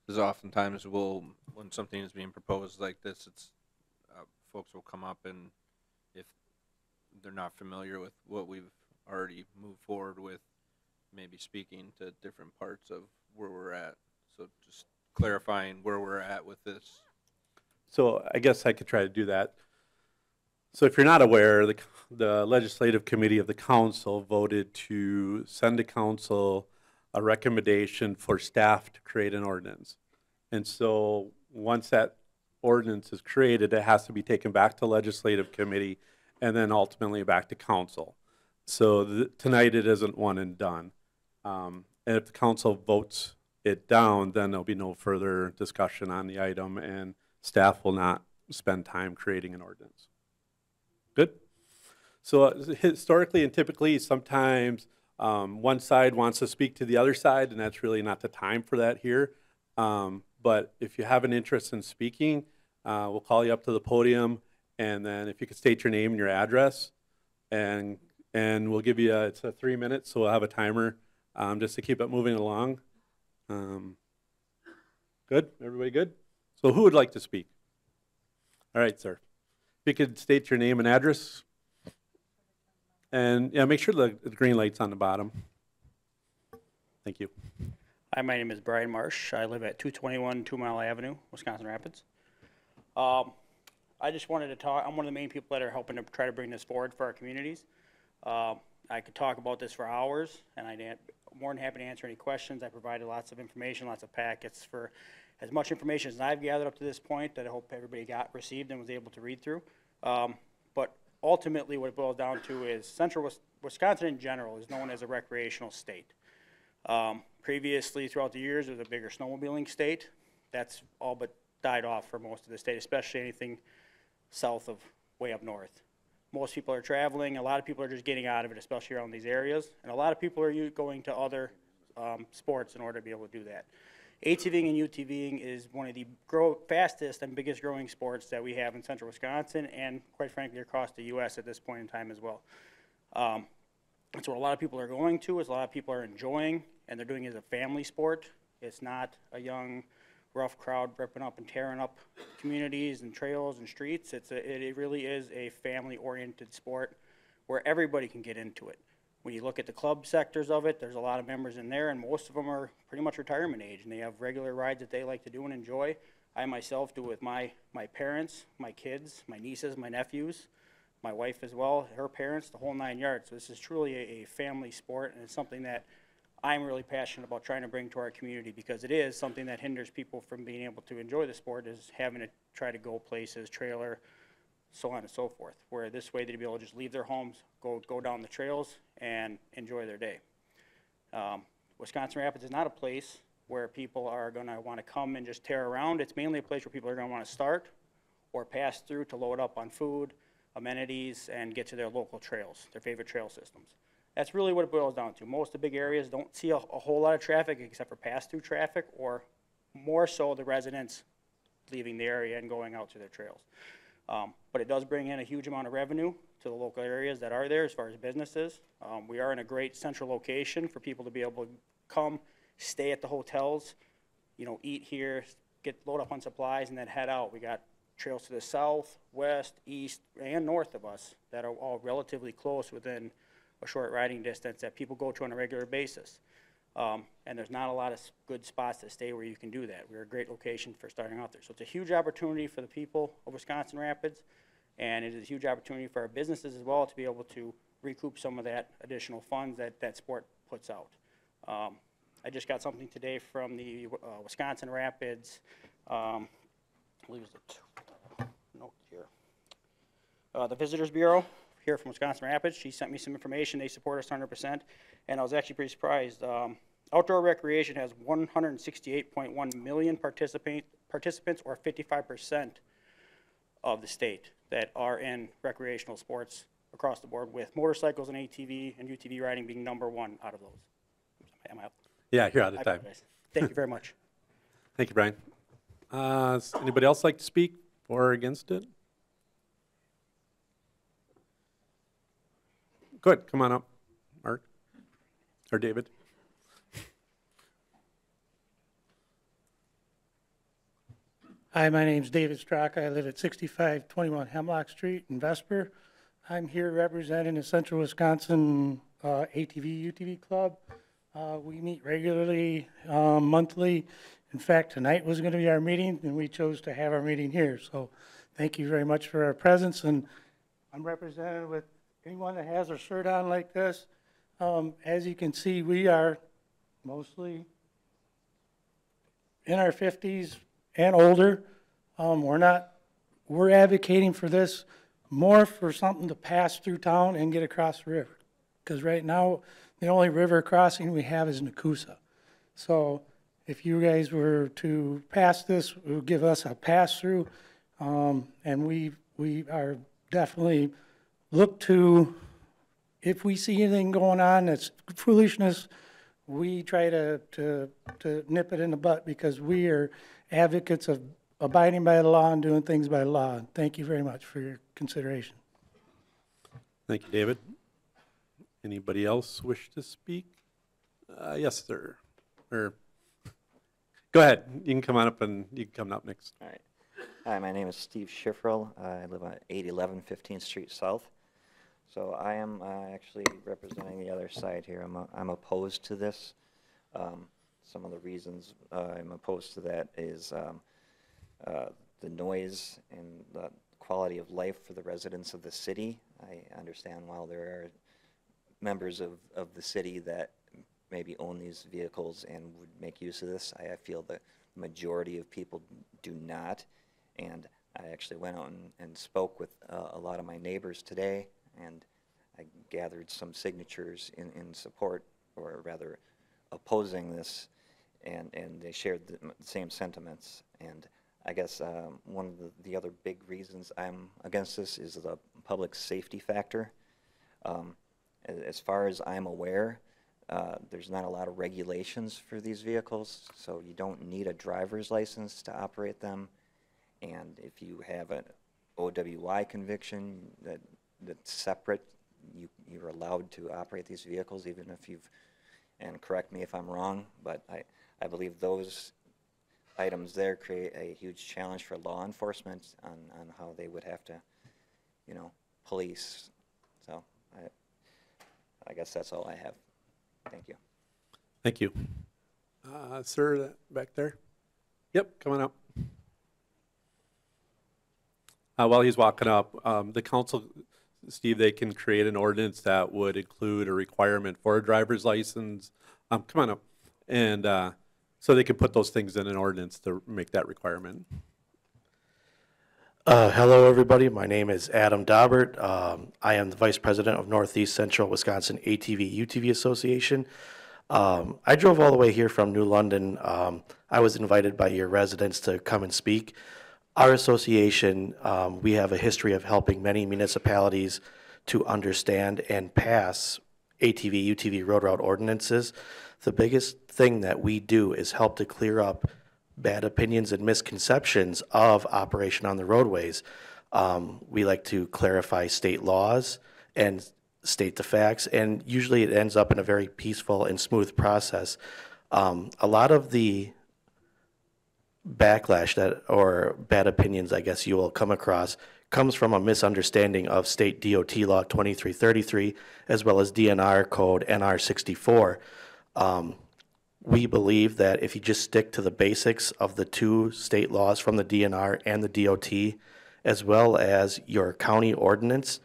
Because oftentimes when something is being proposed like this, it's folks will come up, and if they're not familiar with what we've already moved forward with, maybe speaking to different parts of where we're at. So just clarifying where we're at with this. So I guess I could try to do that. So if you're not aware, the legislative committee of the council voted to send to council a recommendation for staff to create an ordinance. And so once that ordinance is created, it has to be taken back to legislative committee and then ultimately back to council. So tonight it isn't one and done. And if the council votes it down, then there'll be no further discussion on the item, and staff will not spend time creating an ordinance. Good? So historically and typically, sometimes one side wants to speak to the other side, and that's really not the time for that here. But if you have an interest in speaking, we'll call you up to the podium, and then if you could state your name and your address, and we'll give you it's 3 minutes, so we'll have a timer just to keep it moving along. Good? Everybody good? So who would like to speak? All right, sir. If you could state your name and address. And yeah, make sure the green light's on the bottom. Thank you. Hi, my name is Brian Marsh. I live at 221 2 Mile Avenue, Wisconsin Rapids. I just wanted to talk. I'm one of the main people that are helping to try to bring this forward for our communities. I could talk about this for hours, and I'm more than happy to answer any questions. I provided lots of information, lots of packets for as much information as I've gathered up to this point that I hope everybody received and was able to read through. But ultimately what it boils down to is central Wisconsin in general is known as a recreational state. Previously, throughout the years, it was a bigger snowmobiling state. That's all but died off for most of the state, especially anything south of way up north. Most people are traveling. A lot of people are just getting out of it, especially around these areas. And a lot of people are going to other sports in order to be able to do that. ATVing and UTVing is one of the fastest and biggest growing sports that we have in central Wisconsin, and quite frankly across the U.S. at this point in time as well. That's what a lot of people are going to, is a lot of people are enjoying, and they're doing it as a family sport. It's not a young, rough crowd ripping up and tearing up communities and trails and streets. It really is a family-oriented sport where everybody can get into it. When you look at the club sectors of it, there's a lot of members in there, and most of them are pretty much retirement age, and they have regular rides that they like to do and enjoy. I myself do it with my parents, my kids, my nieces, my nephews, my wife as well, her parents, the whole 9 yards. So this is truly a family sport, and it's something that I'm really passionate about trying to bring to our community, because it is something that hinders people from being able to enjoy the sport, is having to try to go places, trailer, so on and so forth, where this way they'd be able to just leave their homes, go down the trails, and enjoy their day. Wisconsin Rapids is not a place where people are going to want to come and just tear around. It's mainly a place where people are going to want to start or pass through to load up on food, amenities, and get to their local trails, their favorite trail systems. That's really what it boils down to. Most of the big areas don't see a whole lot of traffic except for pass-through traffic, or more so the residents leaving the area and going out to their trails. But it does bring in a huge amount of revenue to the local areas that are there as far as businesses. We are in a great central location for people to be able to come, stay at the hotels, eat here, load up on supplies, and then head out. We got trails to the south, west, east, and north of us that are all relatively close within a short riding distance that people go to on a regular basis. And there's not a lot of good spots to stay where you can do that. We're a great location for starting out there. So it's a huge opportunity for the people of Wisconsin Rapids, and it is a huge opportunity for our businesses as well to be able to recoup some of that additional funds that sport puts out. I just got something today from the Wisconsin Rapids, I believe it's a note here. The Visitors Bureau here from Wisconsin Rapids. She sent me some information. They support us 100%, and I was actually pretty surprised. Outdoor recreation has 168.1 million participants, or 55% of the state that are in recreational sports across the board, with motorcycles and ATV and UTV riding being number one out of those. Am I up? Yeah, you're out I of time. apologize. Thank you very much. Thank you, Brian. Does anybody else like to speak for or against it? Good, come on up, Mark, or David. Hi, my name's David Straka. I live at 6521 Hemlock Street in Vesper. I'm here representing the Central Wisconsin ATV UTV Club. We meet regularly, monthly. In fact, tonight was going to be our meeting, and we chose to have our meeting here. So thank you very much for our presence. And I'm represented with anyone that has a shirt on like this. As you can see, we are mostly in our 50s and older. We're advocating for this more for something to pass through town and get across the river. Because right now, the only river crossing we have is Nakusa. So if you guys were to pass this, it would give us a pass through. And we are definitely look to, if we see anything going on that's foolishness, we try to nip it in the butt, because we are advocates of abiding by the law and doing things by law. Thank you very much for your consideration. Thank you, David. Anybody else wish to speak? Yes, sir. Or, go ahead. You can come on up, and you can come up next. All right. Hi, my name is Steve Schiffrel. I live on 811 15th Street South. So I am actually representing the other side here. I'm opposed to this. Some of the reasons I'm opposed to that is the noise and the quality of life for the residents of the city. I understand while there are members of the city that maybe own these vehicles and would make use of this, I feel the majority of people do not. And I actually went out and spoke with a lot of my neighbors today, and I gathered some signatures in support, or rather opposing this, and they shared the same sentiments. And I guess one of the other big reasons I'm against this is the public safety factor. As far as I'm aware, there's not a lot of regulations for these vehicles, so you don't need a driver's license to operate them. And if you have an OWI conviction that's separate, you're allowed to operate these vehicles, even if you've, and correct me if I'm wrong, but I believe those items there create a huge challenge for law enforcement on how they would have to, police. So I guess that's all I have. Thank you. Thank you. Sir, back there. Yep, coming up. While he's walking up, the council, Steve, they can create an ordinance that would include a requirement for a driver's license. Come on up. And so they can put those things in an ordinance to make that requirement. Hello, everybody. My name is Adam Daubert. I am the Vice President of Northeast Central Wisconsin ATV UTV Association. I drove all the way here from New London. I was invited by your residents to come and speak. Our association, we have a history of helping many municipalities to understand and pass ATV, UTV road route ordinances. The biggest thing that we do is help to clear up bad opinions and misconceptions of operation on the roadways. We like to clarify state laws and state the facts, and usually it ends up in a very peaceful and smooth process. A lot of the backlash or bad opinions, I guess you will come across, comes from a misunderstanding of state DOT law 2333 as well as DNR code NR 64. We believe that if you just stick to the basics of the two state laws from the DNR and the DOT, as well as your county ordinance,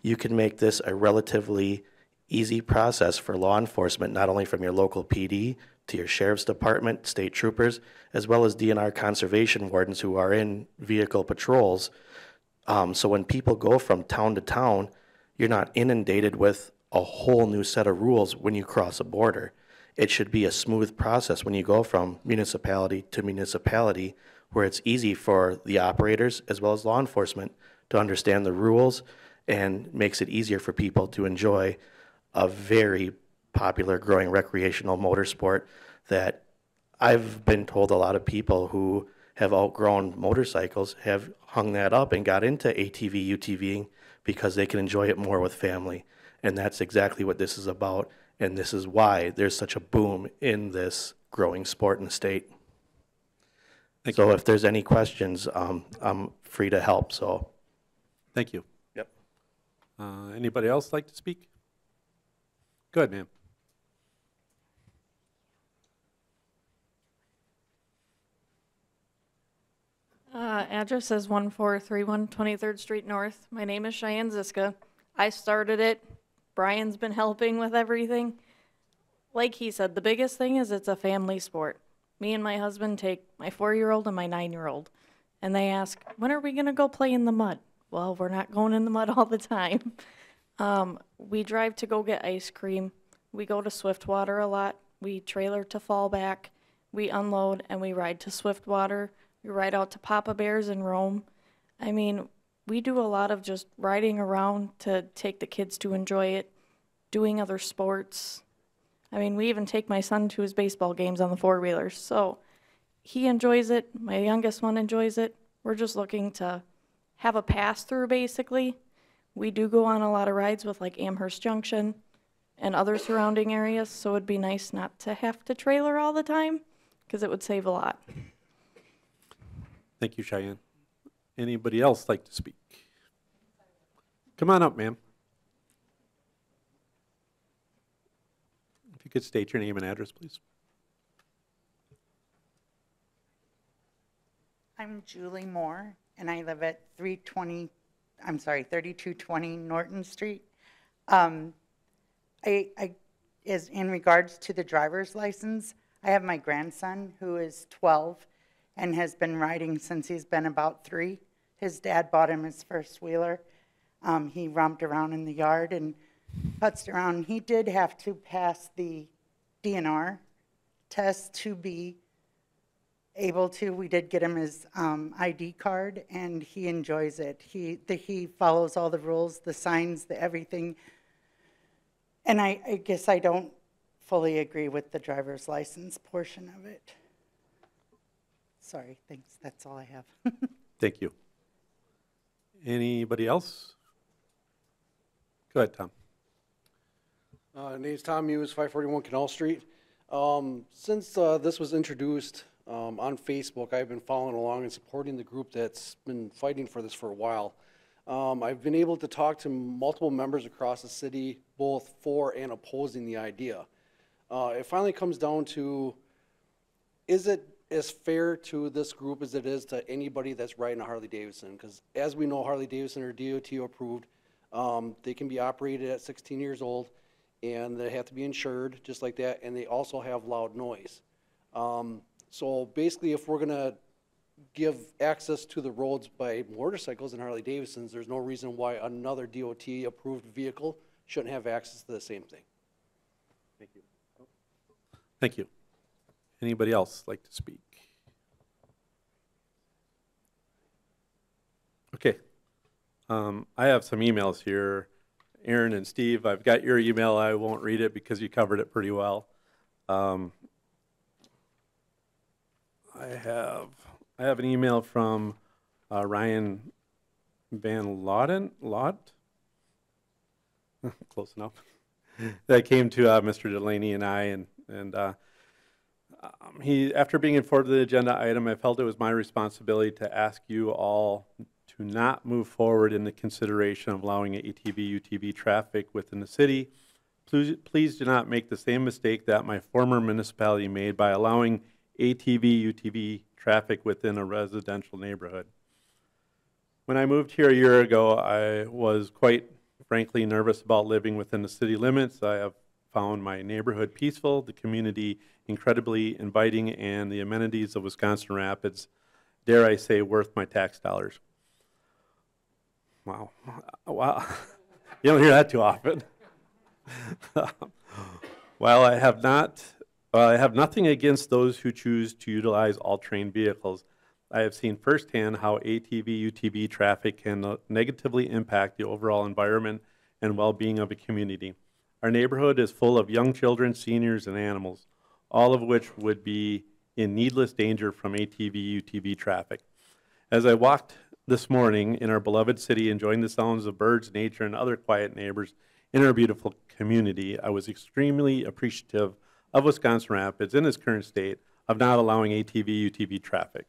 you can make this a relatively easy process for law enforcement, not only from your local PD to your sheriff's department, state troopers, as well as DNR conservation wardens who are in vehicle patrols. So when people go from town to town, you're not inundated with a whole new set of rules when you cross a border. It should be a smooth process when you go from municipality to municipality where it's easy for the operators as well as law enforcement to understand the rules and makes it easier for people to enjoy a very popular growing recreational motorsport that I've been told a lot of people who have outgrown motorcycles have hung that up and got into ATV, UTVing because they can enjoy it more with family. And that's exactly what this is about. And this is why there's such a boom in this growing sport in the state. So if there's any questions, I'm free to help. So, Thank you. Yep. Anybody else like to speak? Go ahead, ma'am. Address is 1431 23rd Street North. My name is Cheyenne Ziska. I started it. Brian's been helping with everything. Like he said, the biggest thing is it's a family sport. Me and my husband take my 4-year-old and my 9-year-old, and they ask, when are we going to go play in the mud? Well, we're not going in the mud all the time. We drive to go get ice cream. We go to Swiftwater a lot. We trailer to Fallback. We unload and we ride to Swiftwater. We ride out to Papa Bear's in Rome. I mean, we do a lot of just riding around to take the kids to enjoy it, doing other sports. I mean, we even take my son to his baseball games on the 4-wheelers. So he enjoys it. My youngest one enjoys it. We're just looking to have a pass-through, basically. We do go on a lot of rides with, like, Amherst Junction and other surrounding areas, so it'd be nice not to have to trailer all the time, because it would save a lot. Thank you, Cheyenne. Anybody else like to speak? Come on up, ma'am. If you could state your name and address, please. I'm Julie Moore, and I live at 3220 Norton Street. Is in regards to the driver's license, I have my grandson who is 12 and has been riding since he's been about 3. His dad bought him his first wheeler. He romped around in the yard and putzed around. He did have to pass the DNR test to be able to. We did get him his ID card, and he enjoys it. He follows all the rules, the signs, the everything. And I guess I don't fully agree with the driver's license portion of it. Sorry, thanks. That's all I have. Thank you. Anybody else? Go ahead, Tom. Name's Tom Hughes, 541 Canal Street. Since this was introduced on Facebook, I've been following along and supporting the group that's been fighting for this for a while. I've been able to talk to multiple members across the city, both for and opposing the idea. It finally comes down to, is it as fair to this group as it is to anybody that's riding a Harley Davidson? Because as we know, Harley Davidson are DOT approved. They can be operated at 16 years old, and they have to be insured just like that, and they also have loud noise. So basically, if we're going to give access to the roads by motorcycles and Harley Davidsons, there's no reason why another DOT approved vehicle shouldn't have access to the same thing. Thank you. Thank you. Anybody else like to speak? Okay. I have some emails here. Aaron and Steve, I've got your email. I won't read it because you covered it pretty well. I have an email from Ryan Van Lot, close enough, that came to Mr. Delaney and I, and he, after being informed of the agenda item, I felt it was my responsibility to ask you all to not move forward in the consideration of allowing ATV, UTV traffic within the city. Please do not make the same mistake that my former municipality made by allowing ATV, UTV traffic within a residential neighborhood. When I moved here a year ago, I was quite frankly nervous about living within the city limits. I have found my neighborhood peaceful, the community incredibly inviting, and the amenities of Wisconsin Rapids, dare I say, worth my tax dollars. Wow. Wow. You don't hear that too often. While I have nothing against those who choose to utilize all-terrain vehicles, I have seen firsthand how ATV, UTV traffic can negatively impact the overall environment and well-being of a community. Our neighborhood is full of young children, seniors, and animals, all of which would be in needless danger from ATV, UTV traffic. As I walked this morning in our beloved city, enjoying the sounds of birds, nature, and other quiet neighbors in our beautiful community, I was extremely appreciative of Wisconsin Rapids in its current state of not allowing ATV, UTV traffic.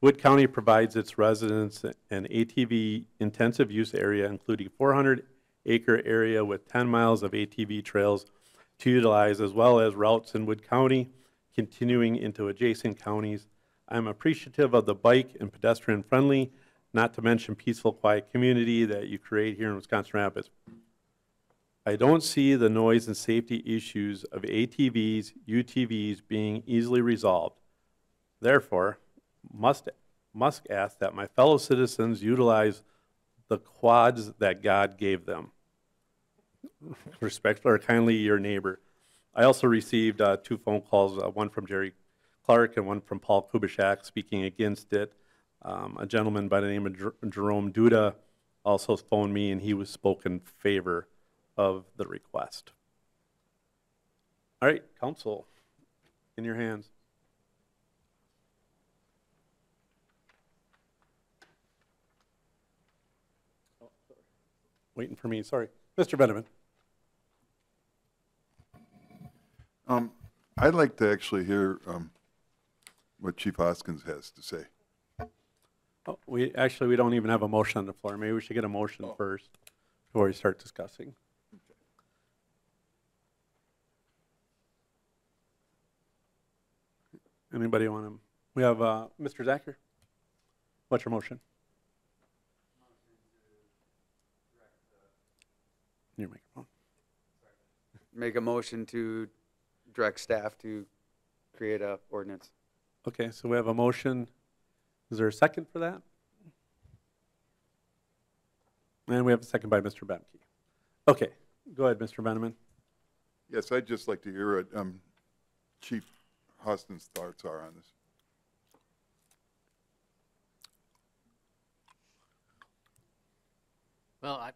Wood County provides its residents an ATV intensive use area, including 400-acre area with 10 miles of ATV trails to utilize, as well as routes in Wood County, continuing into adjacent counties. I'm appreciative of the bike and pedestrian-friendly, not to mention peaceful, quiet community that you create here in Wisconsin Rapids. I don't see the noise and safety issues of ATVs, UTVs being easily resolved. Therefore, must ask that my fellow citizens utilize the quads that God gave them. Respectfully or kindly, your neighbor. I also received 2 phone calls, one from Jerry Clark and one from Paul Kubishak speaking against it. A gentleman by the name of Jerome Duda also phoned me, and he was spoke in favor of the request. All right, council, in your hands. Waiting for me, sorry. Mr. Benjamin. I'd like to actually hear what Chief Hoskins has to say. Oh, we don't even have a motion on the floor. Maybe we should get a motion first before we start discussing. Anybody want to? We have Mr. Zacher. What's your motion? Your microphone. Make a motion to direct staff to create a ordinance. Okay, so we have a motion. Is there a second for that? And we have a second by Mr. Bemke. Okay, go ahead, Mr. Benjamin. Yes, I'd just like to hear what Chief Hoskins' thoughts are on this. Well,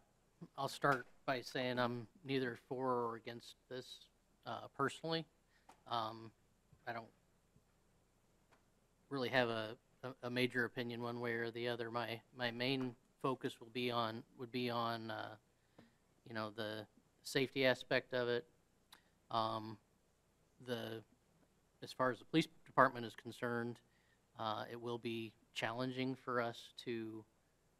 I'll start by saying I'm neither for or against this personally. I don't really have a major opinion one way or the other. My main focus would be on you know, the safety aspect of it. As far as the police department is concerned, it will be challenging for us to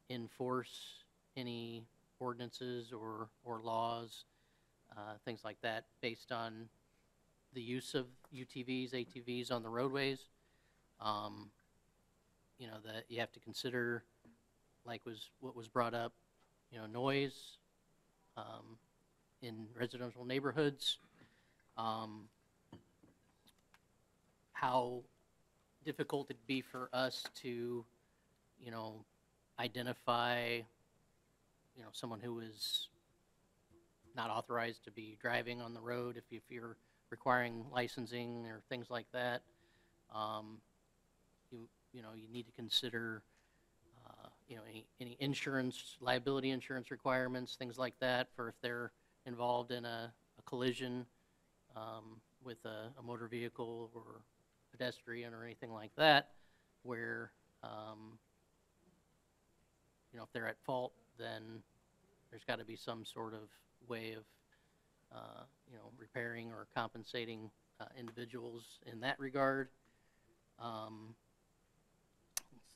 enforce any ordinances or laws, things like that, based on the use of UTVs, ATVs on the roadways. You know, that you have to consider, like what was brought up, you know, noise in residential neighborhoods, how difficult it'd be for us to, you know, identify, you know, someone who is not authorized to be driving on the road if you're requiring licensing or things like that. You know, you need to consider, you know, any insurance, liability insurance requirements, things like that, for if they're involved in a collision with a motor vehicle or pedestrian or anything like that, where, you know, if they're at fault, then there's got to be some sort of way of, you know, repairing or compensating individuals in that regard. Let's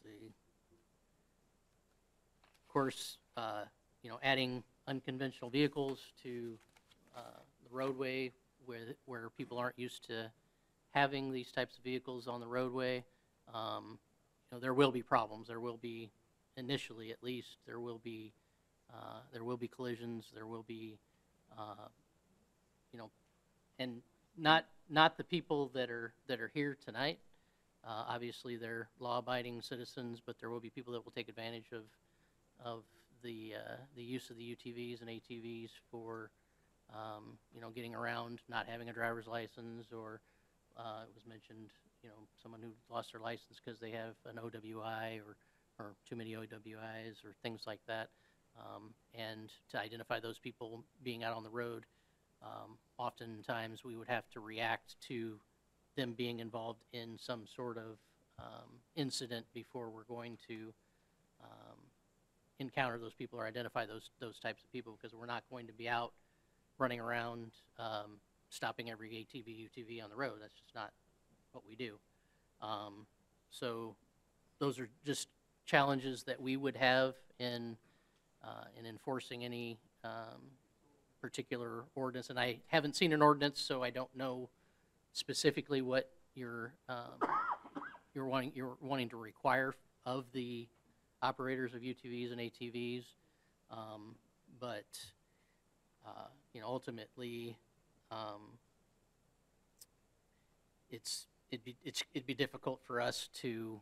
see. Of course, you know, adding unconventional vehicles to the roadway where people aren't used to having these types of vehicles on the roadway, you know, there will be problems. There will be, initially at least, there will be collisions. There will be, you know, and not the people that are here tonight. Obviously, they're law-abiding citizens, but there will be people that will take advantage of the use of the UTVs and ATVs for, you know, getting around, not having a driver's license, or it was mentioned, someone who lost their license because they have an OWI or too many OWIs or things like that. And to identify those people being out on the road, oftentimes we would have to react to them being involved in some sort of incident before we're going to encounter those people or identify those types of people, because we're not going to be out running around stopping every ATV, UTV on the road. That's just not what we do. So those are just challenges that we would have in enforcing any particular ordinance. And I haven't seen an ordinance, so I don't know specifically what you're wanting to require of the operators of UTVs and ATVs. But ultimately, it'd be difficult for us to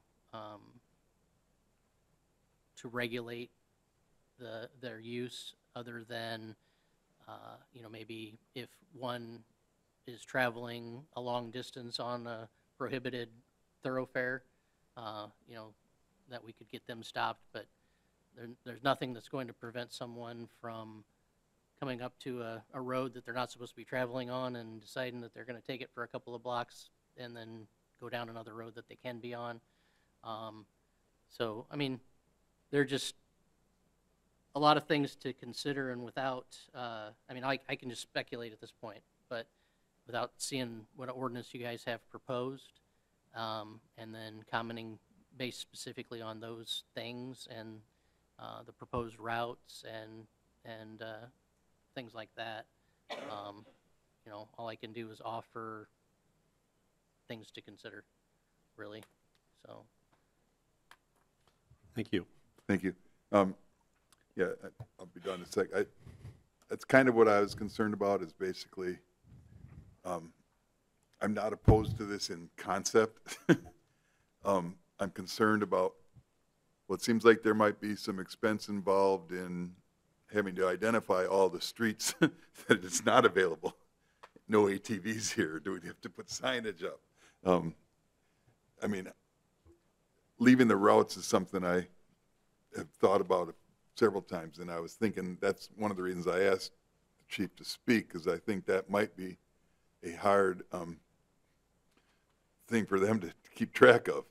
regulate their use, other than maybe if one is traveling a long distance on a prohibited thoroughfare, that we could get them stopped. But there's nothing that's going to prevent someone from coming up to a road that they're not supposed to be traveling on and deciding that they're going to take it for a couple of blocks and then go down another road that they can be on. So, I mean, they're just a lot of things to consider, and without, I can just speculate at this point, but without seeing what ordinance you guys have proposed, and then commenting based specifically on those things and the proposed routes and things like that, all I can do is offer things to consider, really. So. Thank you. Thank you. Yeah, I'll be done in a sec. That's kind of what I was concerned about, is basically, I'm not opposed to this in concept. I'm concerned about, well, it seems like there might be some expense involved in having to identify all the streets that it's not available. No ATVs here. Do we have to put signage up? I mean, leaving the routes is something I have thought about several times, and I was thinking that's one of the reasons I asked the chief to speak, because I think that might be a hard thing for them to keep track of,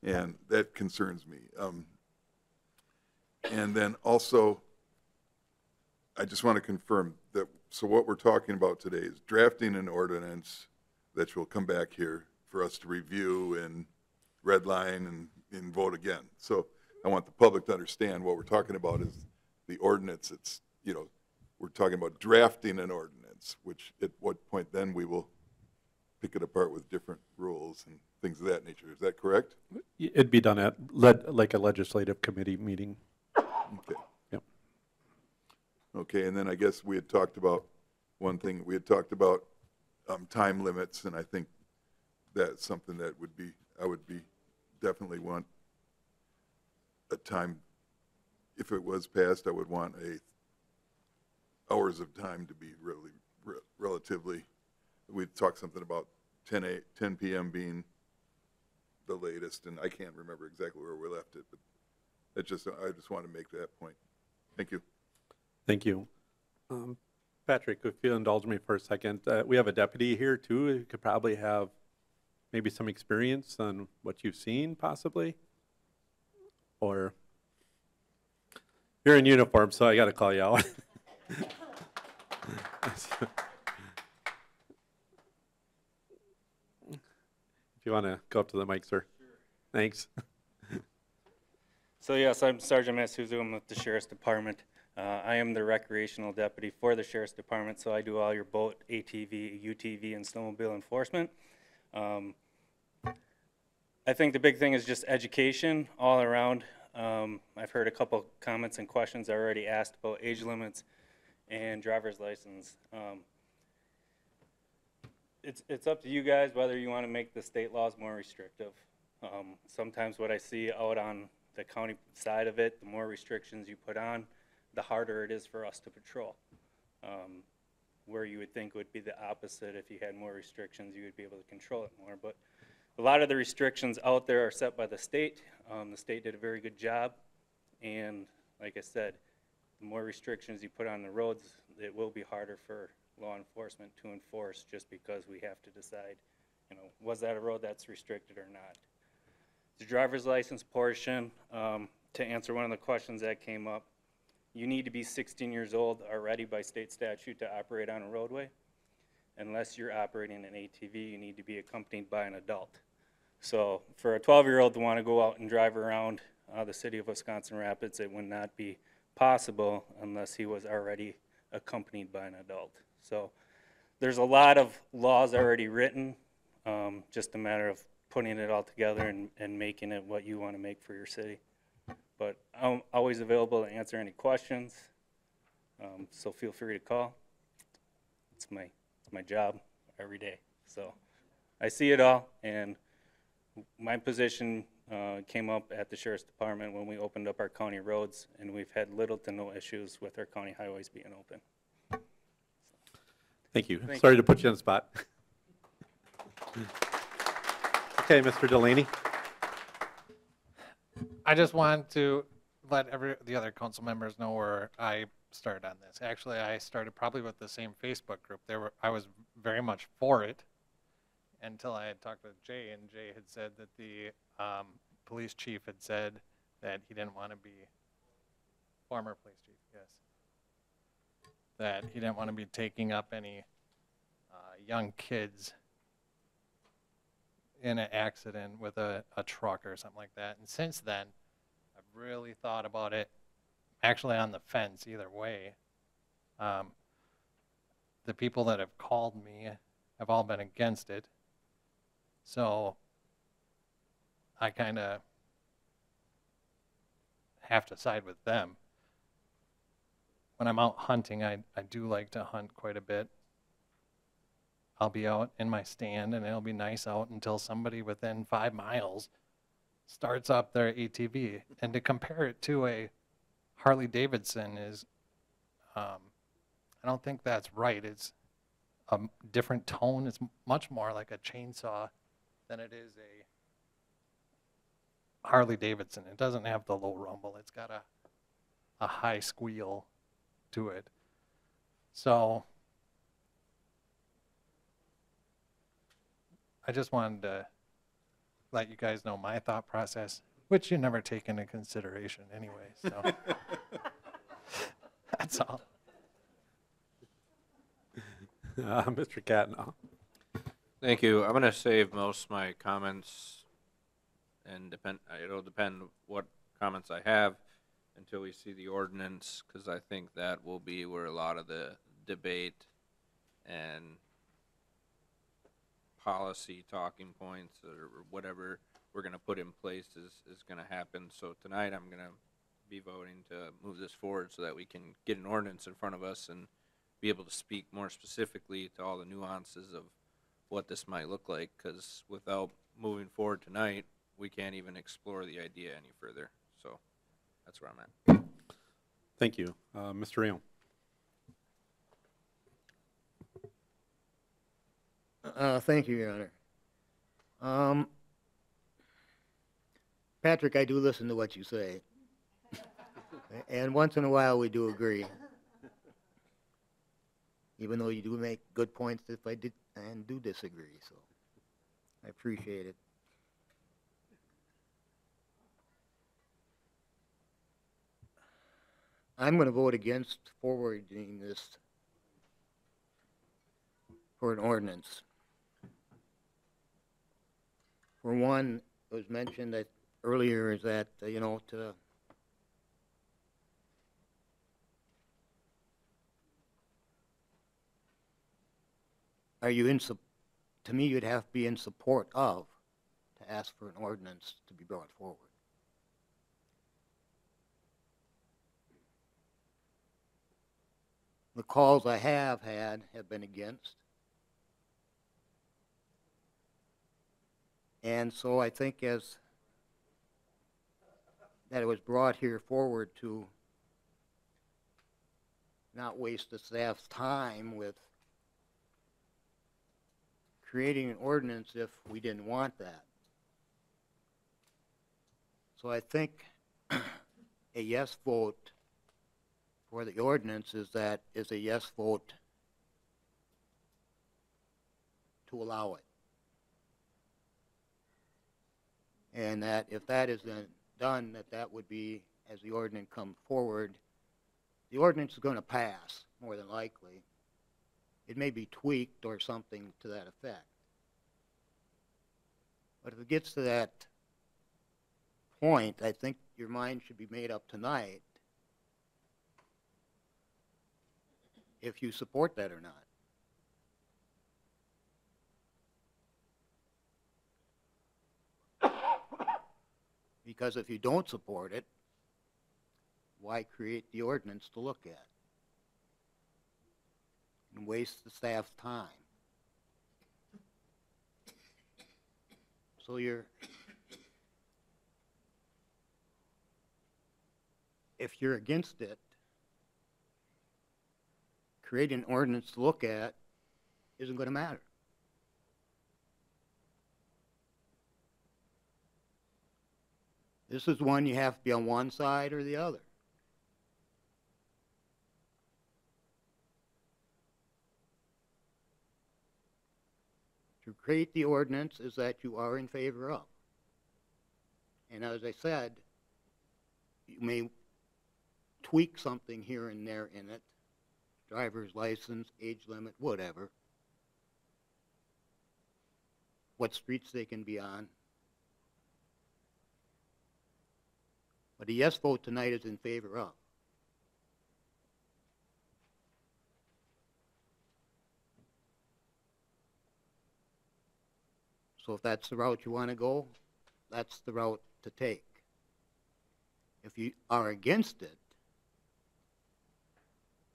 and that concerns me. And then also, I just want to confirm that, so what we're talking about today is drafting an ordinance that will come back here for us to review and redline and vote again. So I want the public to understand what we're talking about is the ordinance. It's, we're talking about drafting an ordinance, which at what point then we will pick it apart with different rules and things of that nature. Is that correct? It'd be done at like a legislative committee meeting. Okay. Yep. Okay, and then I guess we had talked about one thing. We had talked about time limits, and I think that's something that I would definitely want a time. If it was passed, I would want hours of time to be really relatively. We'd talk something about 10 p.m. being the latest, and I can't remember exactly where we left it, but I just want to make that point. Thank you. Thank you. Patrick, if you'll indulge me for a second, we have a deputy here too, who could probably have maybe some experience on what you've seen, possibly. Or you're in uniform, so I got to call you out. If you want to go up to the mic, sir. Sure. Thanks. So yes, I'm Sergeant Matt Suzu. I'm with the Sheriff's Department. I am the recreational deputy for the Sheriff's Department, so I do all your boat, ATV, UTV, and snowmobile enforcement. I think the big thing is just education all around. I've heard a couple comments and questions already asked about age limits and driver's license. It's up to you guys whether you want to make the state laws more restrictive. Sometimes what I see out on the county side of it, the more restrictions you put on, the harder it is for us to patrol. Where you would think would be the opposite, if you had more restrictions, you would be able to control it more. But A lot of the restrictions out there are set by the state. The state did a very good job, and like I said, the more restrictions you put on the roads, it will be harder for law enforcement to enforce, just because we have to decide, you know, was that a road that's restricted or not. The driver's license portion, to answer one of the questions that came up, you need to be 16 years old already by state statute to operate on a roadway. Unless you're operating an ATV, you need to be accompanied by an adult. So for a 12-year-old to want to go out and drive around the city of Wisconsin Rapids, it would not be possible unless he was already accompanied by an adult. So there's a lot of laws already written, just a matter of putting it all together and making it what you want to make for your city. But I'm always available to answer any questions, so feel free to call. It's my job every day. So I see it all, and my position came up at the Sheriff's Department when we opened up our county roads, and we've had little to no issues with our county highways being open. Thank you. Thank Sorry you. to put you on the spot. Okay, Mr. Delaney. I just want to let the other council members know where I started on this. Actually, I started probably with the same Facebook group. I was very much for it until I had talked with Jay, and Jay had said that the police chief had said that he didn't want to be, former police chief, yes, that he didn't want to be taking up any young kids in an accident with a truck or something like that. And since then, I've really thought about it, actually on the fence either way. The people that have called me have all been against it. So I kind of have to side with them. When I'm out hunting, I do like to hunt quite a bit. I'll be out in my stand, and it'll be nice out until somebody within 5 miles starts up their ATV. And to compare it to a Harley Davidson is, I don't think that's right. It's a different tone. It's much more like a chainsaw than it is a Harley Davidson. It doesn't have the low rumble. It's got a high squeal to it. So I just wanted to let you guys know my thought process, which you never take into consideration anyway. So that's all. Mr. Catnaugh. Thank you. I'm going to save most of my comments, and it'll depend what comments I have until we see the ordinance, because I think that will be where a lot of the debate and policy talking points or whatever we're going to put in place is going to happen. So tonight I'm going to be voting to move this forward so that we can get an ordinance in front of us and be able to speak more specifically to all the nuances of what this might look like, because without moving forward tonight, we can't even explore the idea any further. So that's where I'm at. Thank you. Mr. Rayon. Thank you, Your Honor. Patrick, I do listen to what you say. And once in a while, we do agree. Even though you do make good points if I did and do disagree, so I appreciate it. I'm going to vote against forwarding this for an ordinance. For one, it was mentioned that earlier is that, you know, are you in, to me, you'd have to be in support of, to ask for an ordinance to be brought forward. The calls I have had have been against. And so I think that it was brought here forward to not waste the staff's time with creating an ordinance if we didn't want that. So I think a yes vote for the ordinance is a yes vote to allow it. And that if that is then done, that would be, as the ordinance comes forward, the ordinance is going to pass, more than likely. It may be tweaked or something to that effect. But if it gets to that point, I think your mind should be made up tonight if you support that or not. Because if you don't support it, why create the ordinance to look at and waste the staff's time? So if you're against it, creating an ordinance to look at isn't going to matter. This is one you have to be on one side or the other. To create the ordinance is that you are in favor of. And as I said, you may tweak something here and there in it, driver's license, age limit, whatever, what streets they can be on. But a yes vote tonight is in favor of. So if that's the route you want to go, that's the route to take. If you are against it,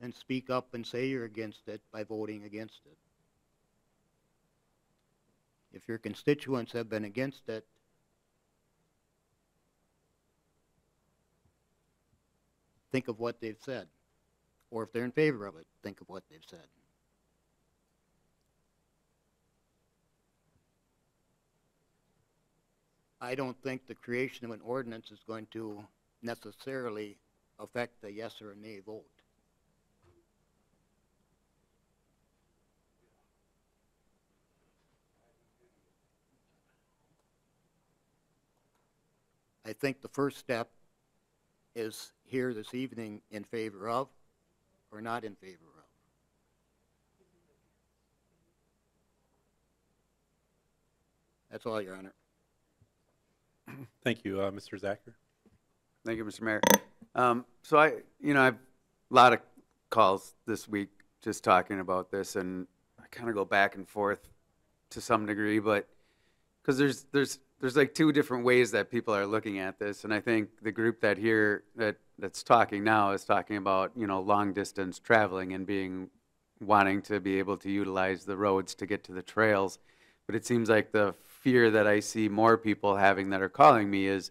then speak up and say you're against it by voting against it. If your constituents have been against it, think of what they've said. Or if they're in favor of it, think of what they've said. I don't think the creation of an ordinance is going to necessarily affect a yes or a nay vote. I think the first step is here this evening in favor of or not in favor of. That's all, Your Honor. Thank you, Mr. Zacher. Thank you, Mr. Mayor. So I've a lot of calls this week just talking about this, and I kind of go back and forth to some degree, but because there's like two different ways that people are looking at this, and I think the group that's talking now is talking about long distance traveling and wanting to be able to utilize the roads to get to the trails, but it seems like the fear that I see more people having that are calling me is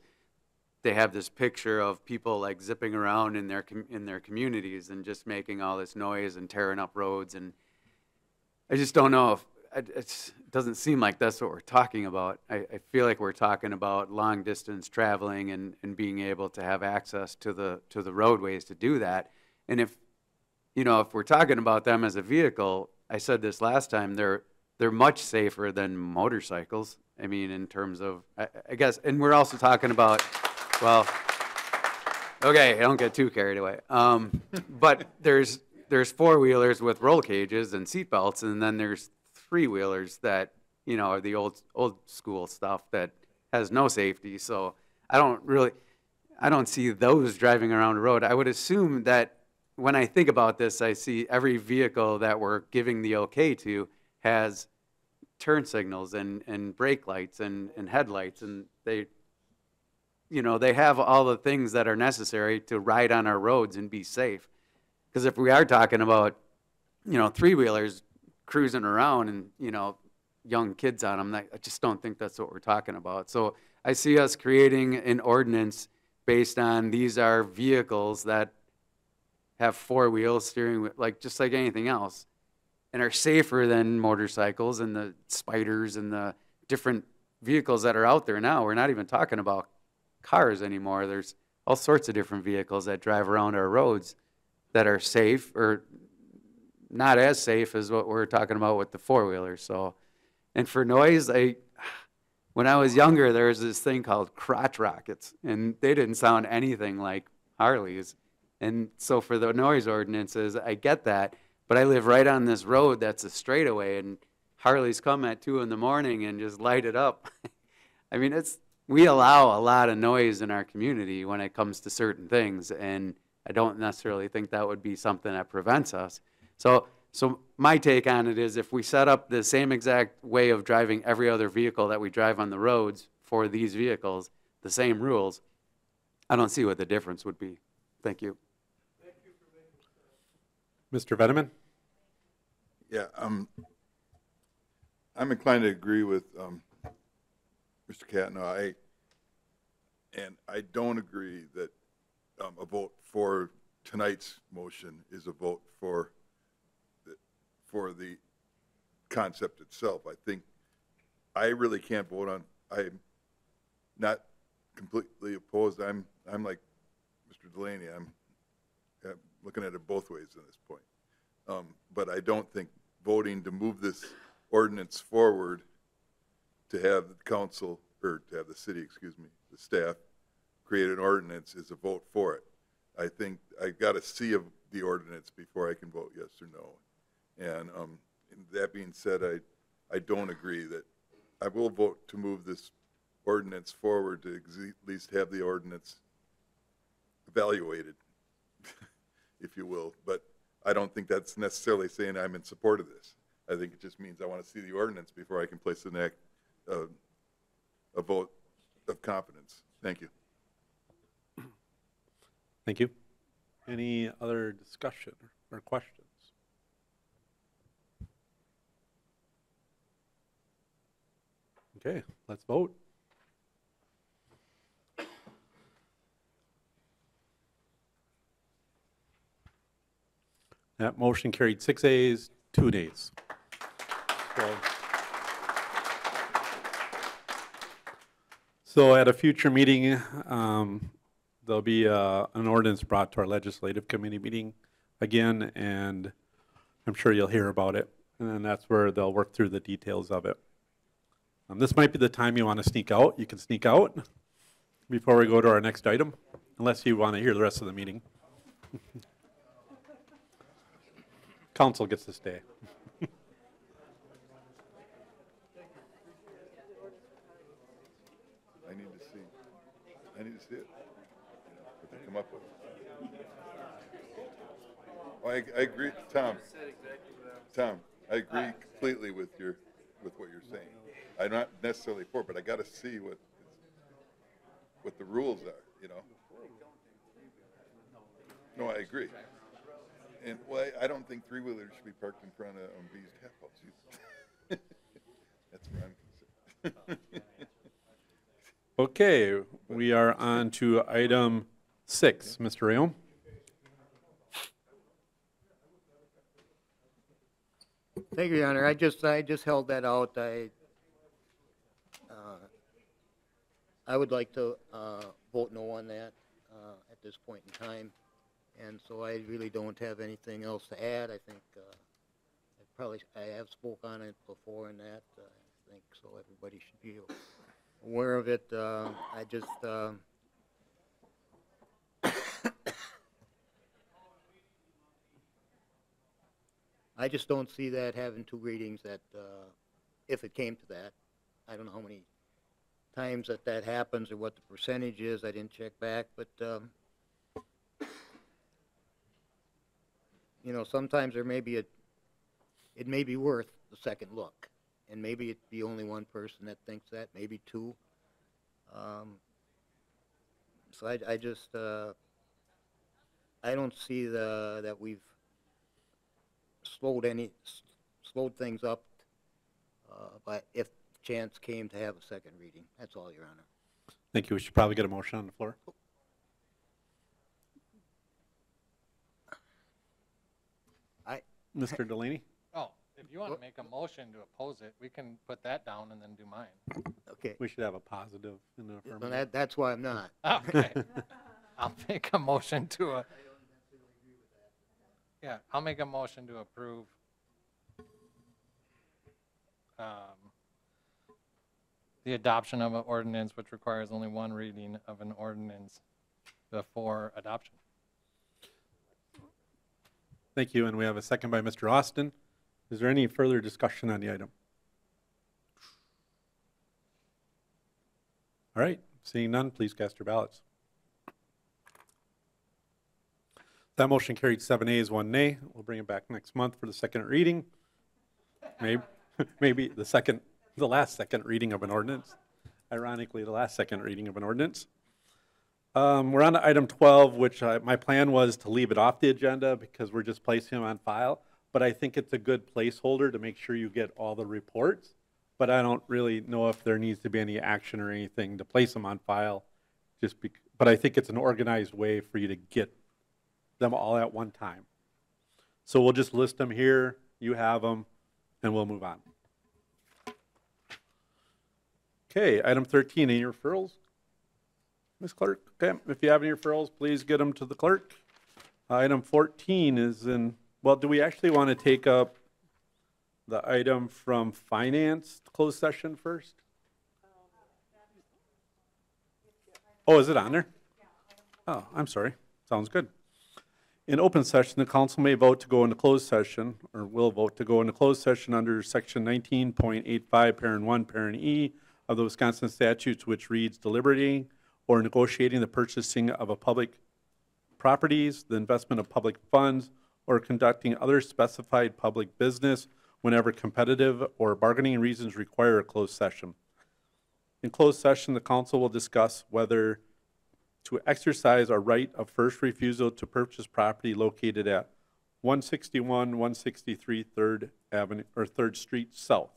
they have this picture of people like zipping around in their communities and just making all this noise and tearing up roads, and I just don't know if it doesn't seem like that's what we're talking about. I feel like we're talking about long distance traveling and being able to have access to the roadways to do that. And if we're talking about them as a vehicle, I said this last time, they're much safer than motorcycles. I mean, in terms of, I guess, and we're also talking about, well, okay, don't get too carried away. But there's four-wheelers with roll cages and seat belts, and then there's three-wheelers that, are the old school stuff that has no safety. So I don't see those driving around the road. I would assume that when I think about this, I see every vehicle that we're giving the okay to has turn signals and brake lights and headlights, and they have all the things that are necessary to ride on our roads and be safe. Because if we are talking about, three-wheelers cruising around and, young kids on them, I just don't think that's what we're talking about. So I see us creating an ordinance based on these are vehicles that have four wheels, steering wheel, just like anything else. and are safer than motorcycles and the spiders and the different vehicles that are out there now. We're not even talking about cars anymore. There's all sorts of different vehicles that drive around our roads that are safe or not as safe as what we're talking about with the four-wheelers. So, and for noise, when I was younger, there was this thing called crotch rockets, and they didn't sound anything like Harleys. And so for the noise ordinances, I get that, but I live right on this road that's a straightaway, and Harleys come at 2 in the morning and just light it up. I mean, we allow a lot of noise in our community when it comes to certain things, and I don't necessarily think that would be something that prevents us. So my take on it is if we set up the same exact way of driving every other vehicle that we drive on the roads for these vehicles, the same rules, I don't see what the difference would be. Thank you. Mr. Veneman? Yeah, I'm inclined to agree with Mr. Catno. I don't agree that a vote for tonight's motion is a vote for the concept itself. I think I really can't vote on. I'm not completely opposed. I'm like Mr. Delaney. I'm looking at it both ways at this point. But I don't think voting to move this ordinance forward to have the council, or to have the city, excuse me, the staff, create an ordinance is a vote for it. I think I got to see the ordinance before I can vote yes or no. And that being said, I don't agree that I will vote to move this ordinance forward to at least have the ordinance evaluated, if you will. But I don't think that's necessarily saying I'm in support of this. I think it just means I want to see the ordinance before I can place a vote of confidence. Thank you. Thank you. Any other discussion or questions? Okay, let's vote. That motion carried 6 ayes, 2 nays. So at a future meeting, there'll be an ordinance brought to our legislative committee meeting again, and I'm sure you'll hear about it. And then that's where they'll work through the details of it. This might be the time you want to sneak out. You can sneak out before we go to our next item, unless you want to hear the rest of the meeting. Council gets to stay. I need to see it. What they come up with. Well, I agree, Tom. Tom, I agree completely with what you're saying. I'm not necessarily for it, but I got to see what the rules are. You know. No, I agree. And well, I don't think three-wheelers should be parked in front of B's Tap House either. That's where I'm concerned. Okay, we are on to item 6. Mr. Rayom. Thank you, Your Honor. I just held that out. I would like to vote no on that at this point in time, and so I really don't have anything else to add. I think I have spoke on it before, and that I think so. Everybody should be aware of it. I just I just don't see that having 2 readings. That if it came to that, I don't know how many times that happens or what the percentage is. I didn't check back, but you know, sometimes there may be it may be worth the second look, and maybe it's the only one person that thinks that, maybe 2. So I just I don't see that we've slowed things up, but if chance came to have a second reading. That's all, Your Honor. Thank you. We should probably get a motion on the floor. Mr. Delaney? Oh, If you want to make a motion to oppose it, we can put that down and then do mine. Okay. We should have a positive and an Well, affirmative. that's why I'm not. Okay. I'll make a motion to, yeah, I'll make a motion to approve the adoption of an ordinance which requires only one reading of an ordinance before adoption. Thank you, and we have a second by Mr. Austin. Is there any further discussion on the item? All right, seeing none, please cast your ballots. That motion carried 7 ayes, 1 nay. We'll bring it back next month for the second reading. Maybe the last second reading of an ordinance. Ironically, the last second reading of an ordinance. We're on to item 12, which my plan was to leave it off the agenda because we're just placing them on file. But I think it's a good placeholder to make sure you get all the reports. But I don't really know if there needs to be any action or anything to place them on file. But I think it's an organized way for you to get them all at one time. So we'll just list them here, you have them, and we'll move on. Okay, item 13, any referrals? Ms. Clerk, okay, if you have any referrals, please get them to the clerk. Item 14 is in, well, do we actually want to take up the item from finance closed session first? Oh, is it on there? Oh, I'm sorry. Sounds good. In open session, the council may vote to go into closed session, or will vote to go into closed session under section 19.85, parent 1, parent E of the Wisconsin statutes, which reads deliberating or negotiating the purchasing of a public properties, the investment of public funds, or conducting other specified public business whenever competitive or bargaining reasons require a closed session. In closed session, the council will discuss whether to exercise a right of first refusal to purchase property located at 161, 163 3rd Avenue or 3rd Street South.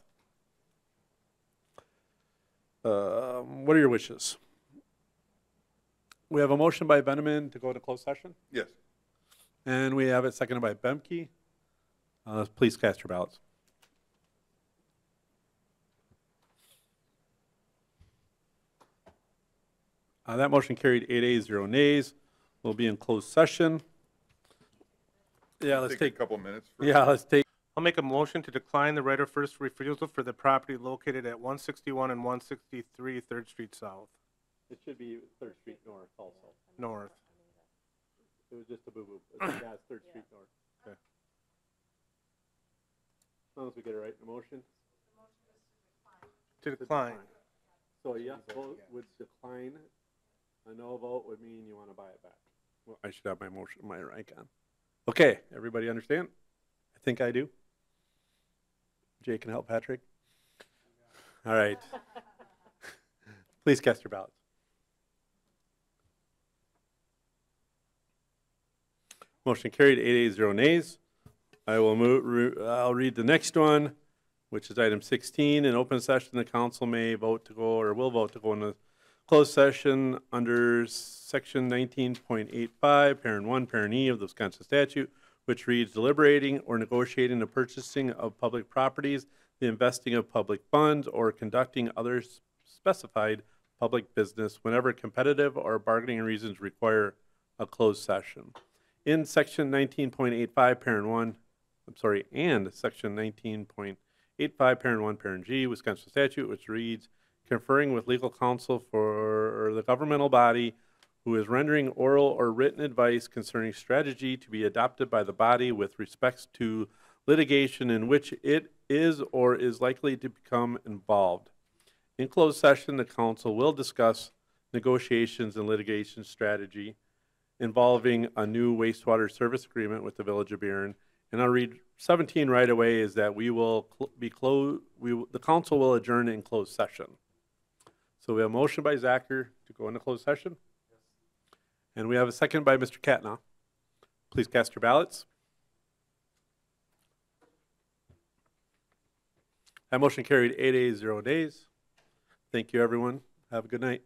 What are your wishes? We have a motion by Benjamin to go to closed session. Yes. And we have it seconded by Bemke. Please cast your ballots. That motion carried 8 ayes, 0 nays. We'll be in closed session. Yeah, let's take a couple minutes. Yeah, let's take. I'll make a motion to decline the right of first refusal for the property located at 161 and 163 3rd Street South. It should be 3rd Street North also. North. It was just a boo-boo. Yeah, it's 3rd Street North. Okay. As long as we get it right in the motion. To decline. So a yes vote would decline. A no vote would mean you want to buy it back. Well, I should have my motion, my rank on. Okay, everybody understand? I think I do. Jay can help Patrick. All right. Please cast your ballots. Motion carried, 8 ayes, 0 nays. I will move. I'll read the next one, which is item 16. In open session, the council may vote to go or will vote to go into closed session under section 19.85, parent 1, parent E of the Wisconsin statute, which reads deliberating or negotiating the purchasing of public properties, the investing of public funds, or conducting other specified public business whenever competitive or bargaining reasons require a closed session. In section 19.85, parent 1, and section 19.85, parent 1, parent G, Wisconsin statute, which reads conferring with legal counsel for the governmental body who is rendering oral or written advice concerning strategy to be adopted by the body with respects to litigation in which it is or is likely to become involved. In closed session, the council will discuss negotiations and litigation strategy involving a new wastewater service agreement with the Village of Buren. And I'll read 17 right away is that we will the council will adjourn in closed session. So we have a motion by Zacher to go into closed session. And we have a second by Mr. Katna. Please cast your ballots. That motion carried 8 ayes, 0 nays. Thank you, everyone. Have a good night.